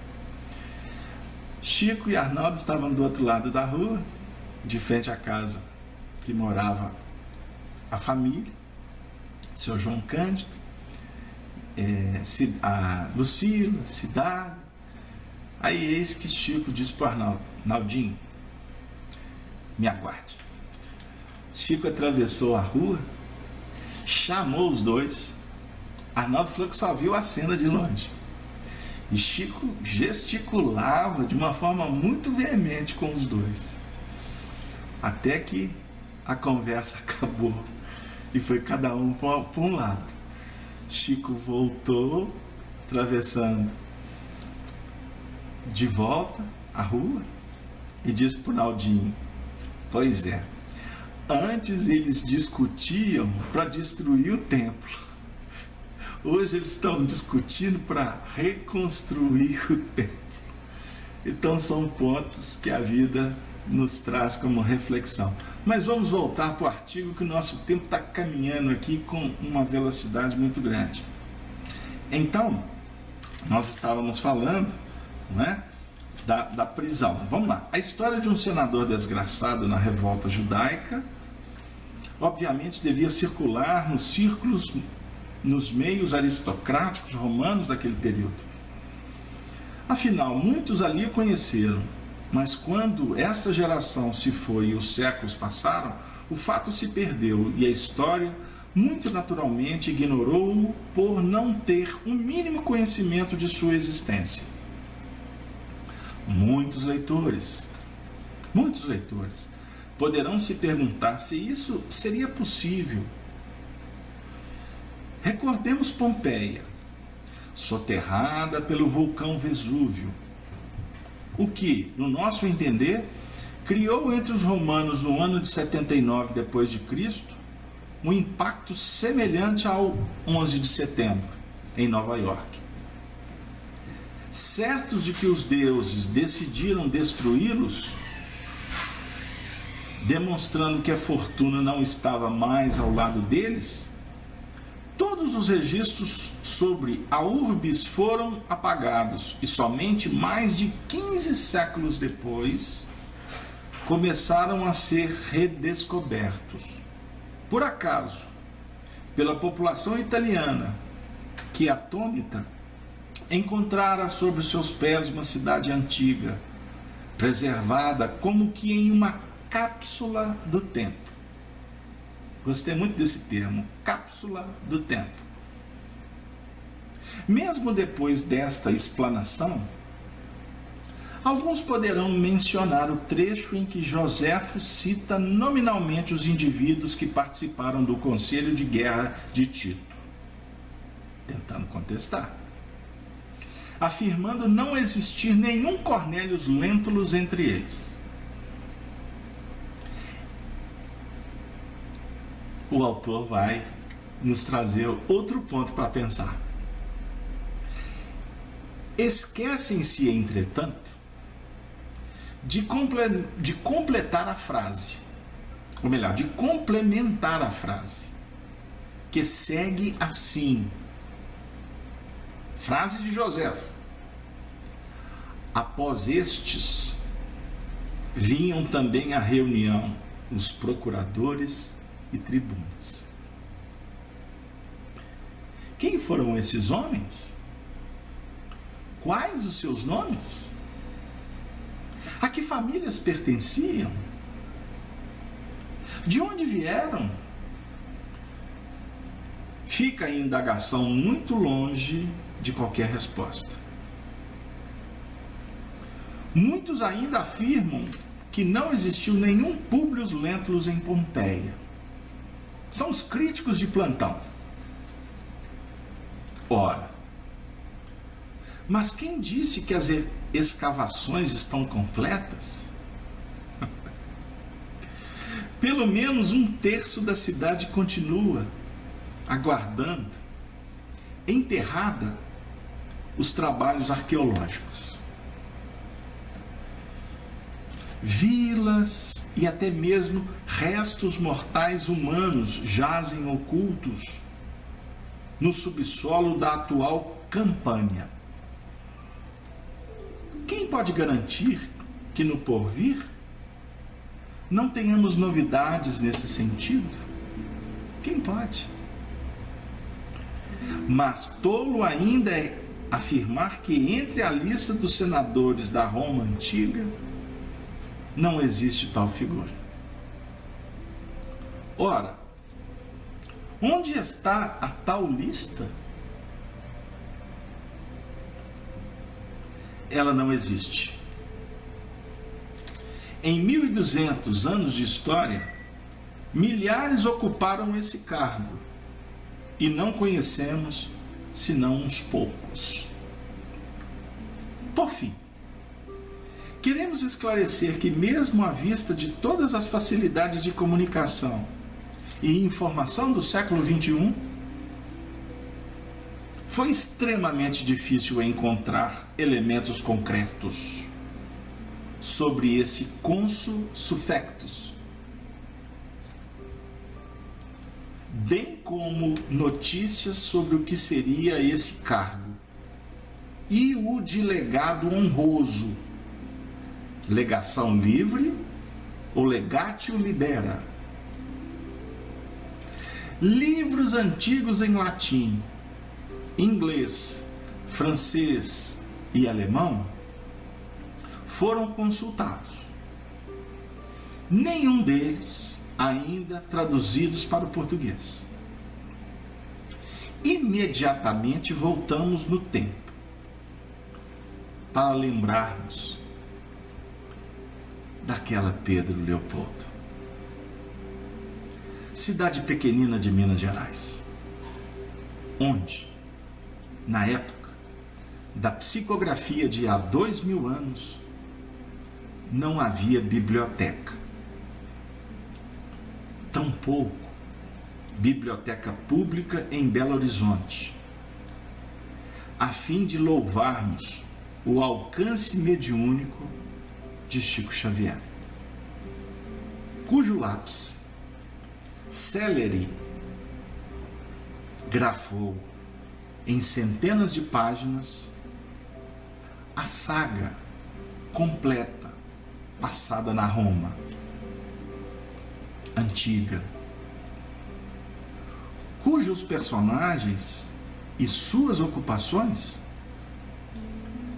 Chico e Arnaldo estavam do outro lado da rua, de frente à casa que morava a família, seu João Cândido, a Lucila, Cidade. Aí eis que Chico disse para o Arnaldo: Naldinho, me aguarde. Chico atravessou a rua, chamou os dois. Arnaldo falou que só viu a cena de longe. E Chico gesticulava de uma forma muito veemente com os dois. Até que a conversa acabou e foi cada um para um lado. Chico voltou, atravessando de volta a rua, e disse para o Naldinho: pois é, antes eles discutiam para destruir o templo. Hoje eles estão discutindo para reconstruir o templo. Então são pontos que a vida nos traz como reflexão. Mas vamos voltar para o artigo, que o nosso tempo está caminhando aqui com uma velocidade muito grande. Então, nós estávamos falando, não é, da prisão. Vamos lá. A história de um senador desgraçado na revolta judaica, obviamente devia circular nos círculos, nos meios aristocráticos romanos daquele período. Afinal, muitos ali o conheceram, mas quando esta geração se foi e os séculos passaram, o fato se perdeu e a história, muito naturalmente, ignorou-o por não ter o mínimo conhecimento de sua existência. Muitos leitores poderão se perguntar se isso seria possível. Recordemos Pompeia, soterrada pelo vulcão Vesúvio, o que, no nosso entender, criou entre os romanos no ano de 79 d.C. um impacto semelhante ao 11 de setembro, em Nova York. Certos de que os deuses decidiram destruí-los, demonstrando que a fortuna não estava mais ao lado deles, todos os registros sobre a urbis foram apagados e somente mais de 15 séculos depois começaram a ser redescobertos. Por acaso, pela população italiana, que, atônita, encontrara sobre seus pés uma cidade antiga, preservada como que em uma cápsula do tempo. Gostei muito desse termo, cápsula do tempo. Mesmo depois desta explanação, alguns poderão mencionar o trecho em que Joséfo cita nominalmente os indivíduos que participaram do Conselho de Guerra de Tito, tentando contestar, afirmando não existir nenhum Cornélios Lentulus entre eles. O autor vai nos trazer outro ponto para pensar. Esquecem-se, entretanto, de completar a frase, ou melhor, de complementar a frase, que segue assim. Frase de Joséfo: após estes, vinham também à reunião os procuradores e tribunos. Quem foram esses homens? Quais os seus nomes? A que famílias pertenciam? De onde vieram? Fica a indagação muito longe de qualquer resposta. Muitos ainda afirmam que não existiu nenhum Públio Lentulus em Pompeia. São os críticos de plantão. Ora, mas quem disse que as escavações estão completas? Pelo menos 1/3 da cidade continua aguardando, enterrada, os trabalhos arqueológicos. Vilas e até mesmo restos mortais humanos jazem ocultos no subsolo da atual Campânia. Quem pode garantir que no porvir não tenhamos novidades nesse sentido? Quem pode? Mas tolo ainda é afirmar que entre a lista dos senadores da Roma antiga não existe tal figura. Ora, onde está a tal lista? Ela não existe. Em 1200 anos de história, milhares ocuparam esse cargo e não conhecemos senão uns poucos. Por fim, queremos esclarecer que, mesmo à vista de todas as facilidades de comunicação e informação do século XXI, foi extremamente difícil encontrar elementos concretos sobre esse consul suffectus, bem como notícias sobre o que seria esse cargo e o de legado honroso, legação livre ou legatio libera. Livros antigos em latim, inglês, francês e alemão foram consultados. Nenhum deles ainda traduzidos para o português. Imediatamente voltamos no tempo para lembrarmos daquela Pedro Leopoldo, cidade pequenina de Minas Gerais, onde, na época da psicografia de há 2000 anos, não havia biblioteca. Tampouco biblioteca pública em Belo Horizonte, a fim de louvarmos o alcance mediúnico de Chico Xavier, cujo lápis Selery grafou em centenas de páginas a saga completa passada na Roma antiga, cujos personagens e suas ocupações,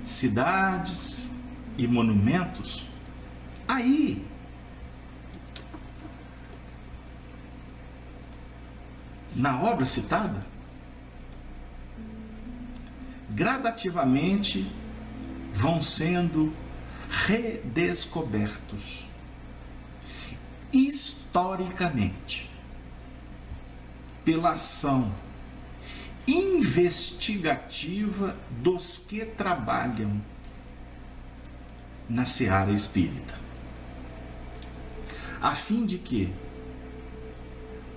cidades e monumentos, aí na obra citada, gradativamente vão sendo redescobertos historicamente pela ação investigativa dos que trabalham na seara espírita, a fim de que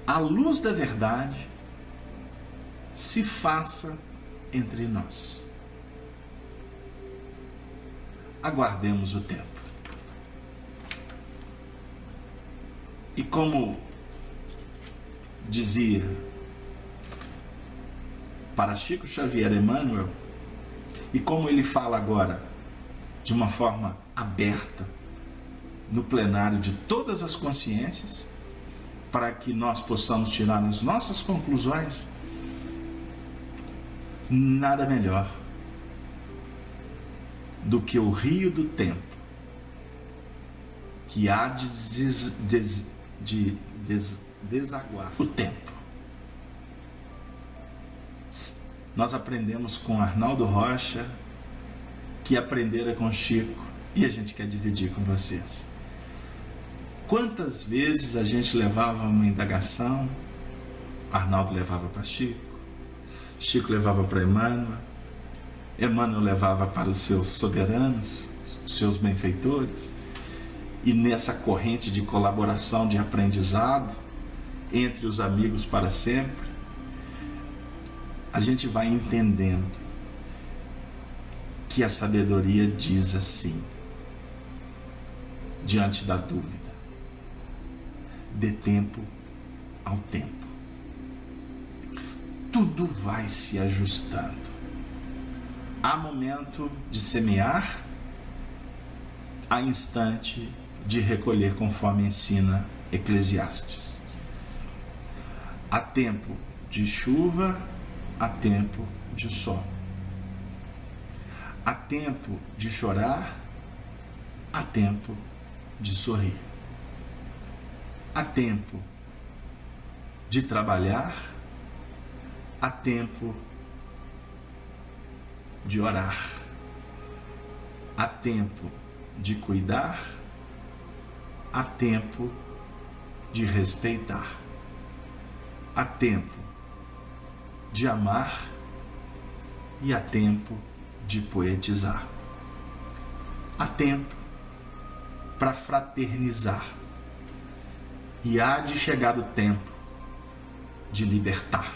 a luz da verdade se faça entre nós. Aguardemos o tempo. E como dizia para Chico Xavier Emmanuel, e como ele fala agora de uma forma aberta no plenário de todas as consciências, para que nós possamos tirar as nossas conclusões, nada melhor do que o rio do tempo, que há de desaguar o tempo. Nós aprendemos com Arnaldo Rocha, que aprendera com Chico, e a gente quer dividir com vocês. Quantas vezes a gente levava uma indagação, Arnaldo levava para Chico, Chico levava para Emmanuel, Emmanuel levava para os seus soberanos, os seus benfeitores, e nessa corrente de colaboração, de aprendizado entre os amigos para sempre, a gente vai entendendo que a sabedoria diz assim, diante da dúvida: dê tempo ao tempo. Tudo vai se ajustando. Há momento de semear, há instante de recolher, conforme ensina Eclesiastes. Há tempo de chuva, há tempo de sol. Há tempo de chorar, há tempo de sorrir. Há tempo de trabalhar, há tempo de orar. Há tempo de cuidar, há tempo de respeitar. Há tempo de amar e há tempo de poetizar. Há tempo para fraternizar e há de chegar o tempo de libertar.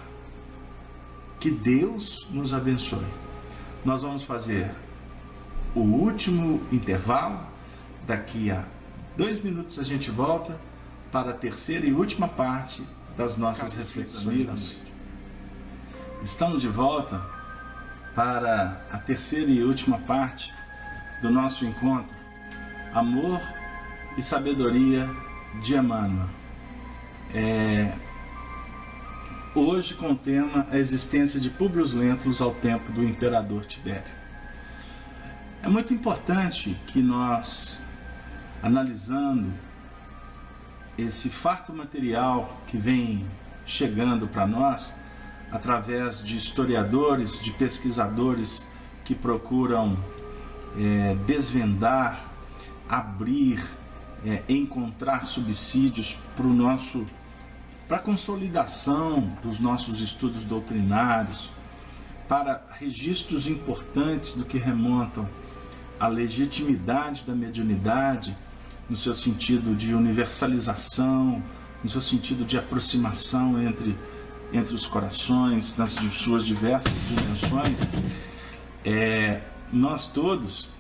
Que Deus nos abençoe. Nós vamos fazer o último intervalo. Daqui a 2 minutos a gente volta para a terceira e última parte das nossas reflexões da noite. Estamos de volta para a terceira e última parte do nosso encontro, Amor e Sabedoria de Emmanuel. Hoje com o tema A Existência de Públio Lentulus ao Tempo do Imperador Tibério. É muito importante que nós, analisando esse farto material que vem chegando para nós, através de historiadores, de pesquisadores que procuram desvendar, abrir, encontrar subsídios para a consolidação dos nossos estudos doutrinários, para registros importantes do que remontam à legitimidade da mediunidade, no seu sentido de universalização, no seu sentido de aproximação entre os corações, nas suas diversas dimensões. Nós todos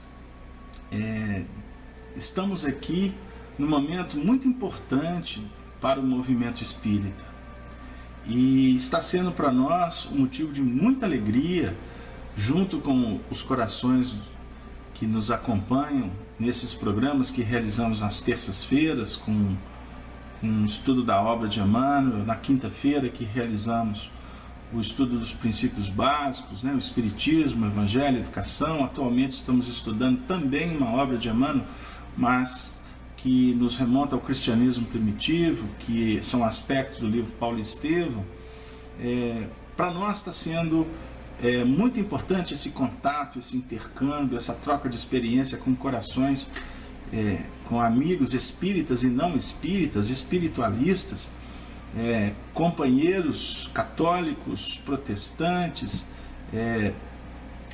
estamos aqui num momento muito importante para o movimento espírita, e está sendo para nós um motivo de muita alegria, junto com os corações que nos acompanham nesses programas que realizamos nas terças-feiras, com um estudo da obra de Emmanuel, na quinta-feira que realizamos o estudo dos princípios básicos, o Espiritismo, o Evangelho, a Educação. Atualmente estamos estudando também uma obra de Emmanuel, mas que nos remonta ao cristianismo primitivo, que são aspectos do livro Paulo e Estevão. Para nós está sendo é muito importante esse contato, esse intercâmbio, essa troca de experiência com corações, com amigos espíritas e não espíritas, espiritualistas, companheiros católicos, protestantes,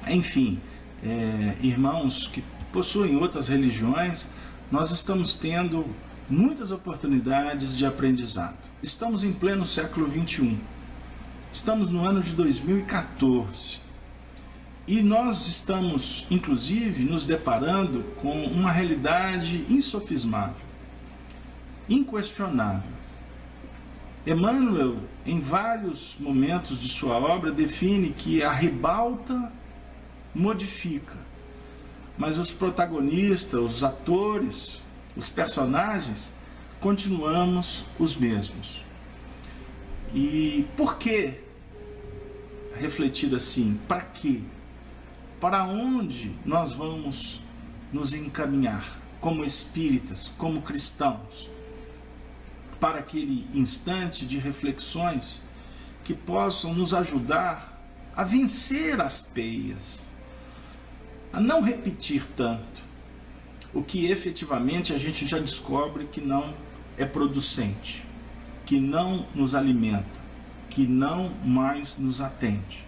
enfim, irmãos que possuem outras religiões. Nós estamos tendo muitas oportunidades de aprendizado. Estamos em pleno século XXI. Estamos no ano de 2014 e nós estamos, inclusive, nos deparando com uma realidade insofismável, inquestionável. Emmanuel, em vários momentos de sua obra, define que a ribalta modifica, mas os protagonistas, os atores, os personagens, continuamos os mesmos. E por que refletir assim? Para quê? Para onde nós vamos nos encaminhar como espíritas, como cristãos? Para aquele instante de reflexões que possam nos ajudar a vencer as peias, a não repetir tanto o que efetivamente a gente já descobre que não é producente, que não nos alimenta, que não mais nos atende.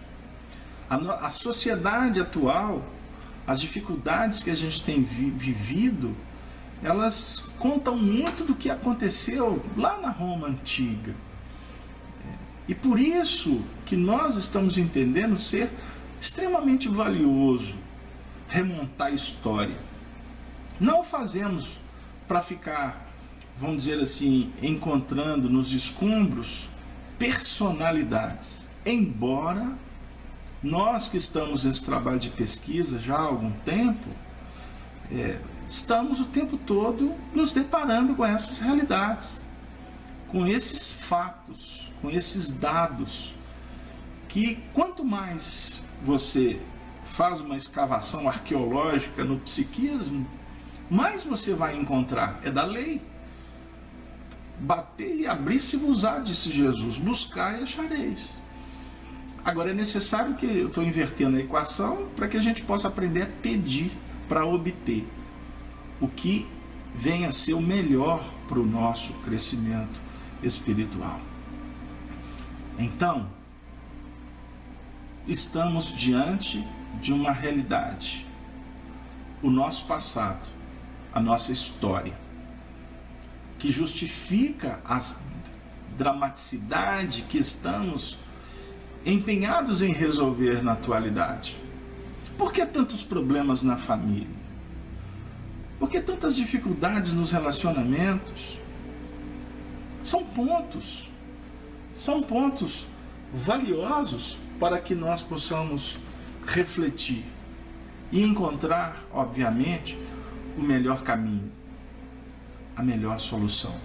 A sociedade atual, as dificuldades que a gente tem vivido, elas contam muito do que aconteceu lá na Roma antiga. E por isso que nós estamos entendendo ser extremamente valioso remontar a história. Não fazemos para ficar, vamos dizer assim, encontrando nos escombros personalidades. Embora nós que estamos nesse trabalho de pesquisa já há algum tempo, estamos o tempo todo nos deparando com essas realidades, com esses fatos, com esses dados, que quanto mais você faz uma escavação arqueológica no psiquismo, mais você vai encontrar. É da lei. Bater e abrir-se-vos-á, disse Jesus, buscar e achareis. Agora é necessário que eu estou invertendo a equação para que a gente possa aprender a pedir para obter o que venha a ser o melhor para o nosso crescimento espiritual. Então, estamos diante de uma realidade. O nosso passado, a nossa história, que justifica a dramaticidade que estamos empenhados em resolver na atualidade. Por que tantos problemas na família? Por que tantas dificuldades nos relacionamentos? São pontos valiosos para que nós possamos refletir e encontrar, obviamente, o melhor caminho, a melhor solução.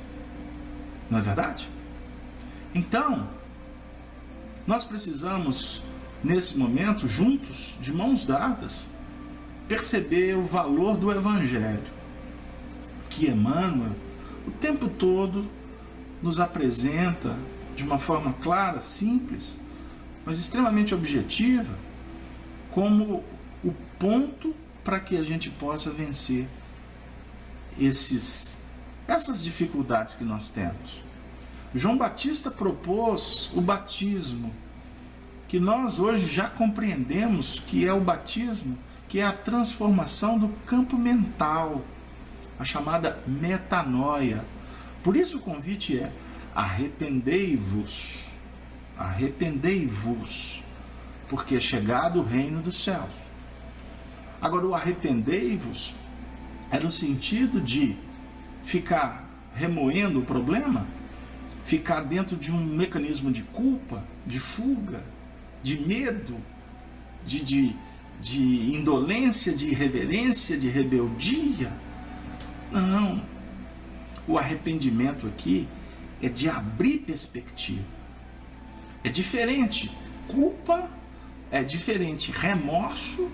Não é verdade? Então, nós precisamos, nesse momento, juntos, de mãos dadas, perceber o valor do Evangelho, que Emmanuel, o tempo todo, nos apresenta de uma forma clara, simples, mas extremamente objetiva, como o ponto para que a gente possa vencer essas dificuldades que nós temos. João Batista propôs o batismo, que nós hoje já compreendemos que é o batismo, que é a transformação do campo mental, a chamada metanoia. Por isso o convite é: arrependei-vos, porque é chegado o reino dos céus. Agora, o arrependei-vos é no sentido de ficar remoendo o problema, ficar dentro de um mecanismo de culpa, de fuga, de medo, de indolência, de irreverência, de rebeldia. Não. O arrependimento aqui é de abrir perspectiva. É diferente. Culpa é diferente. Remorso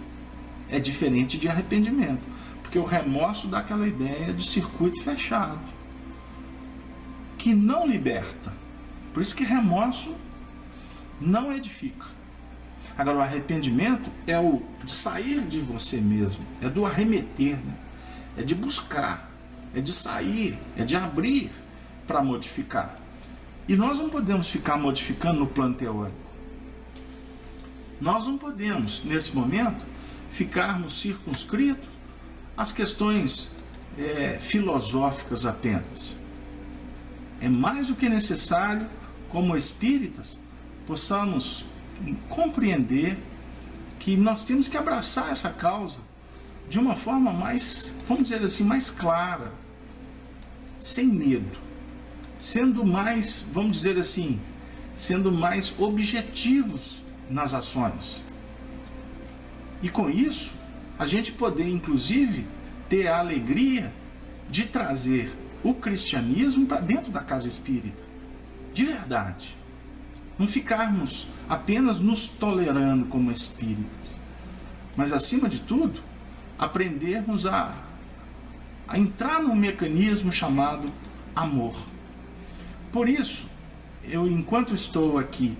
é diferente de arrependimento. Porque o remorso dá aquela ideia de circuito fechado, que não liberta. Por isso que remorso não edifica. Agora, o arrependimento é o de sair de você mesmo, é do arremeter, né? É de buscar, é de sair, é de abrir para modificar. E nós não podemos ficar modificando no plano teórico. Nós não podemos, nesse momento, ficarmos circunscritos às questões filosóficas apenas. É mais do que necessário, como espíritas, possamos compreender que nós temos que abraçar essa causa de uma forma mais, vamos dizer assim, mais clara, sem medo, sendo mais, vamos dizer assim, sendo mais objetivos nas ações. E com isso, a gente poder, inclusive, ter a alegria de trazer o cristianismo para dentro da casa espírita, de verdade. Não ficarmos apenas nos tolerando como espíritas, mas, acima de tudo, aprendermos a entrar num mecanismo chamado amor. Por isso, enquanto estou aqui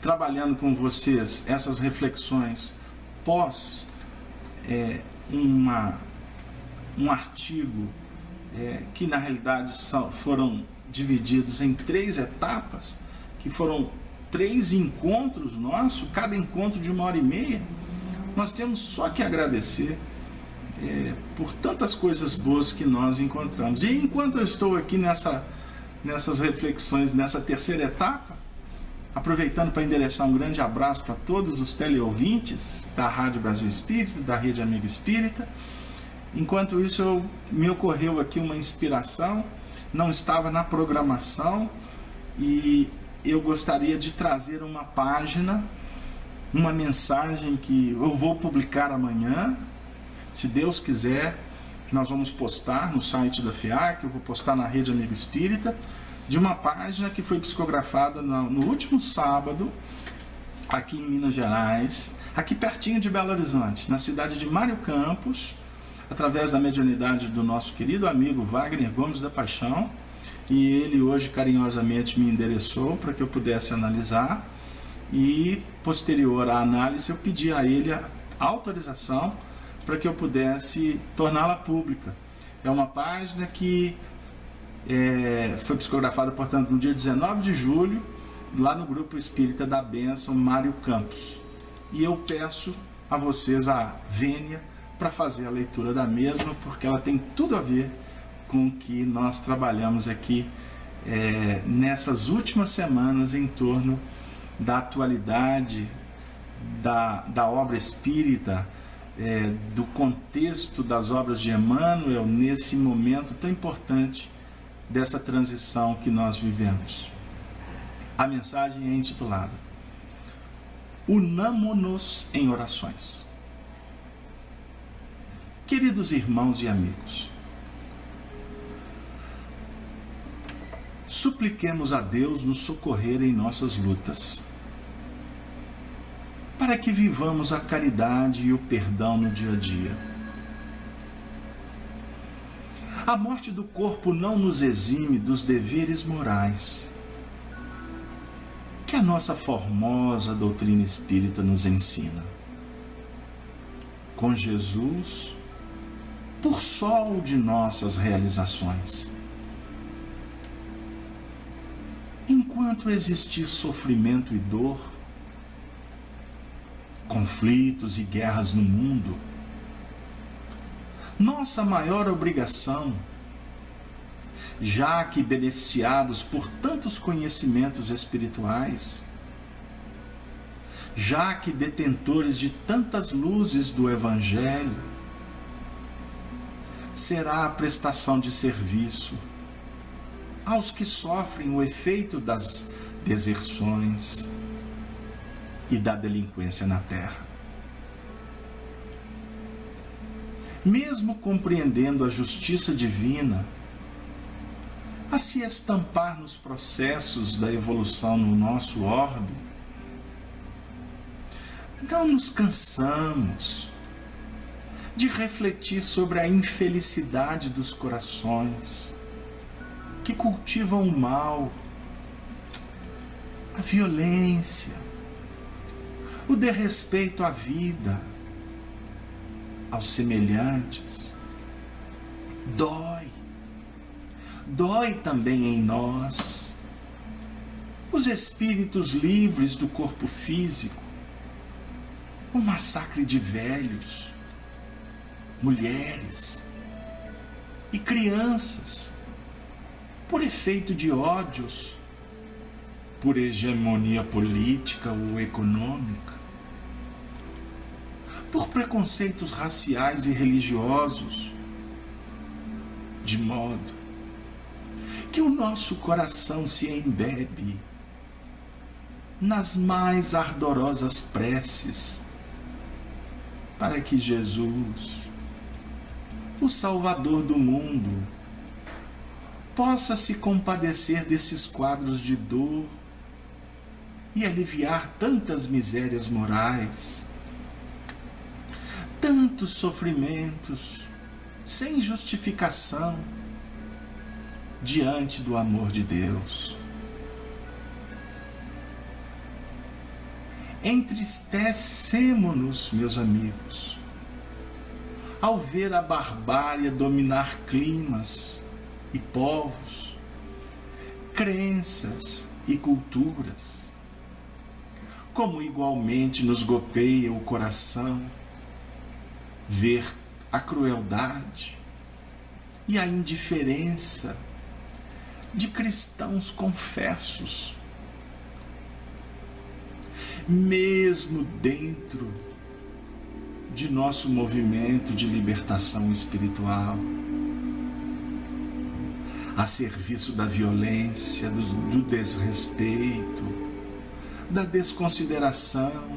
trabalhando com vocês essas reflexões pós um artigo que na realidade foram divididos em 3 etapas, que foram 3 encontros nossos, cada encontro de 1h30, nós temos só que agradecer por tantas coisas boas que nós encontramos. E enquanto eu estou aqui nessas reflexões, nessa 3ª etapa, aproveitando para endereçar um grande abraço para todos os teleouvintes da Rádio Brasil Espírita, da Rede Amigo Espírita. Enquanto isso, me ocorreu aqui uma inspiração, não estava na programação, e eu gostaria de trazer uma página, uma mensagem que eu vou publicar amanhã. Se Deus quiser, nós vamos postar no site da FEAC, eu vou postar na Rede Amigo Espírita, de uma página que foi psicografada no último sábado, aqui em Minas Gerais, aqui pertinho de Belo Horizonte, na cidade de Mário Campos, através da mediunidade do nosso querido amigo Wagner Gomes da Paixão, e ele hoje carinhosamente me endereçou para que eu pudesse analisar, e posterior à análise eu pedi a ele a autorização para que eu pudesse torná-la pública. É uma página que foi psicografada, portanto, no dia 19 de julho, lá no Grupo Espírita da Bênção Mário Campos. E eu peço a vocês a vênia para fazer a leitura da mesma, porque ela tem tudo a ver com o que nós trabalhamos aqui nessas últimas semanas em torno da atualidade da obra espírita, do contexto das obras de Emmanuel nesse momento tão importante dessa transição que nós vivemos. A mensagem é intitulada Unamo-nos em orações. Queridos irmãos e amigos, supliquemos a Deus nos socorrer em nossas lutas, para que vivamos a caridade e o perdão no dia a dia. A morte do corpo não nos exime dos deveres morais que a nossa formosa doutrina espírita nos ensina. Com Jesus, por sol de nossas realizações. Enquanto existir sofrimento e dor, conflitos e guerras no mundo, nossa maior obrigação, já que beneficiados por tantos conhecimentos espirituais, já que detentores de tantas luzes do Evangelho, será a prestação de serviço aos que sofrem o efeito das deserções e da delinquência na terra. Mesmo compreendendo a justiça divina, a se estampar nos processos da evolução no nosso orbe, não nos cansamos de refletir sobre a infelicidade dos corações que cultivam o mal, a violência, o desrespeito à vida, aos semelhantes. Dói. Dói também em nós. Os espíritos livres do corpo físico, o massacre de velhos, mulheres e crianças, por efeito de ódios, por hegemonia política ou econômica, por preconceitos raciais e religiosos, de modo que o nosso coração se embebe nas mais ardorosas preces para que Jesus, o Salvador do mundo, possa se compadecer desses quadros de dor e aliviar tantas misérias morais, tantos sofrimentos sem justificação diante do amor de Deus. Entristecemo-nos, meus amigos, ao ver a barbárie dominar climas e povos, crenças e culturas, como igualmente nos golpeia o coração ver a crueldade e a indiferença de cristãos confessos, mesmo dentro de nosso movimento de libertação espiritual, a serviço da violência, do desrespeito, da desconsideração,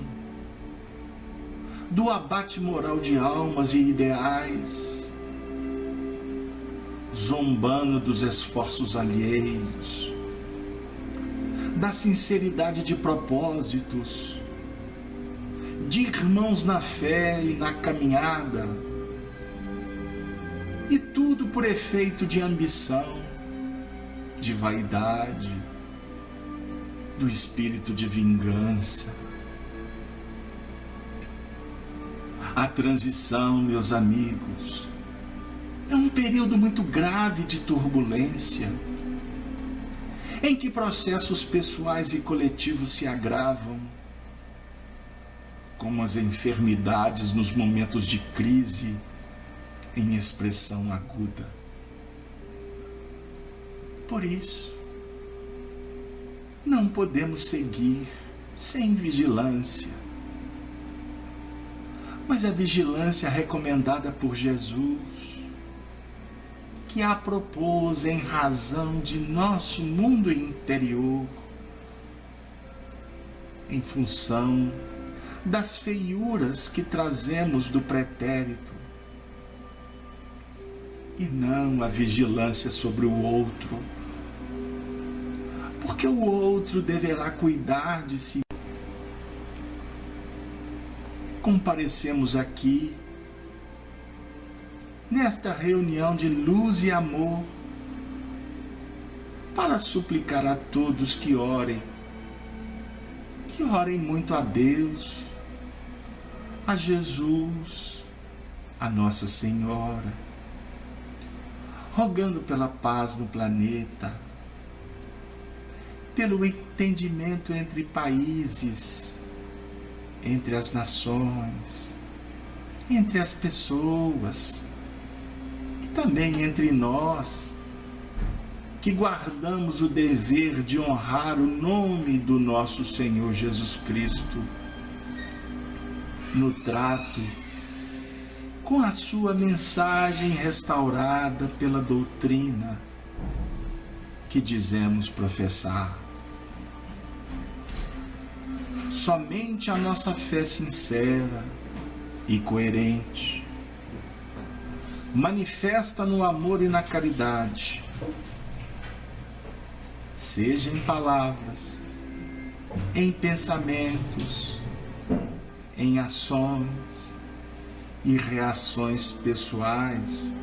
do abate moral de almas e ideais, zombando dos esforços alheios, da sinceridade de propósitos, de irmãos na fé e na caminhada, e tudo por efeito de ambição, de vaidade, do espírito de vingança. A transição, meus amigos, é um período muito grave de turbulência, em que processos pessoais e coletivos se agravam, como as enfermidades nos momentos de crise em expressão aguda. Por isso, não podemos seguir sem vigilância. Mas a vigilância recomendada por Jesus, que a propôs em razão de nosso mundo interior, em função das feiuras que trazemos do pretérito, e não a vigilância sobre o outro, porque o outro deverá cuidar de si. Comparecemos aqui, nesta reunião de luz e amor, para suplicar a todos que orem muito a Deus, a Jesus, a Nossa Senhora, rogando pela paz no planeta, pelo entendimento entre países, entre as nações, entre as pessoas, e também entre nós, que guardamos o dever de honrar o nome do nosso Senhor Jesus Cristo no trato com a sua mensagem restaurada pela doutrina que dizemos professar. Somente a nossa fé sincera e coerente, manifesta no amor e na caridade, seja em palavras, em pensamentos, em ações e reações pessoais,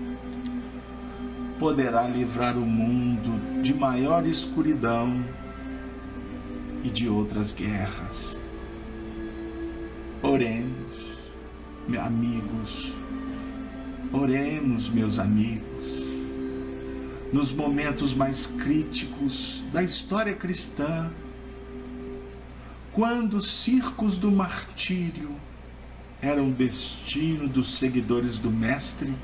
poderá livrar o mundo de maior escuridão e de outras guerras. Oremos, meus amigos, oremos, meus amigos, nos momentos mais críticos da história cristã, quando os circos do martírio eram o destino dos seguidores do Mestre,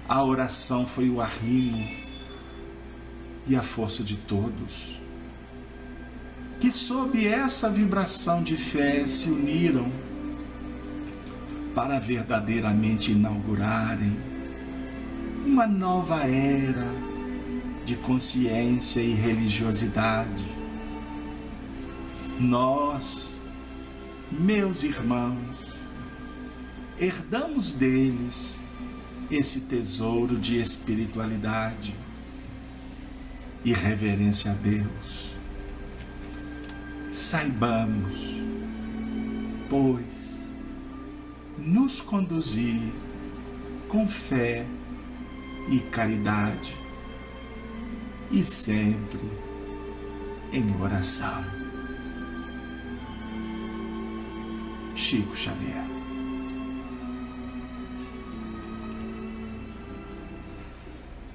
a oração foi o arrimo e a força de todos, que sob essa vibração de fé se uniram para verdadeiramente inaugurarem uma nova era de consciência e religiosidade. Nós, meus irmãos, herdamos deles esse tesouro de espiritualidade e reverência a Deus. Saibamos, pois, nos conduzir com fé e caridade e sempre em oração. Chico Xavier.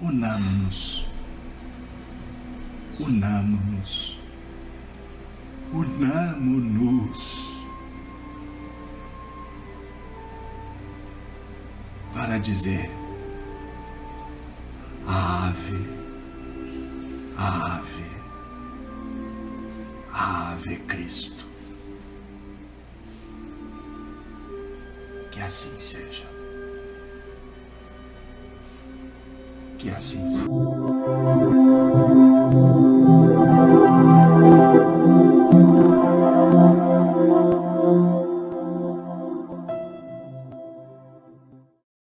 Unamo-nos, unamo-nos, unamo-nos para dizer: Ave, Ave, Ave Cristo. Que assim seja. Que assim seja.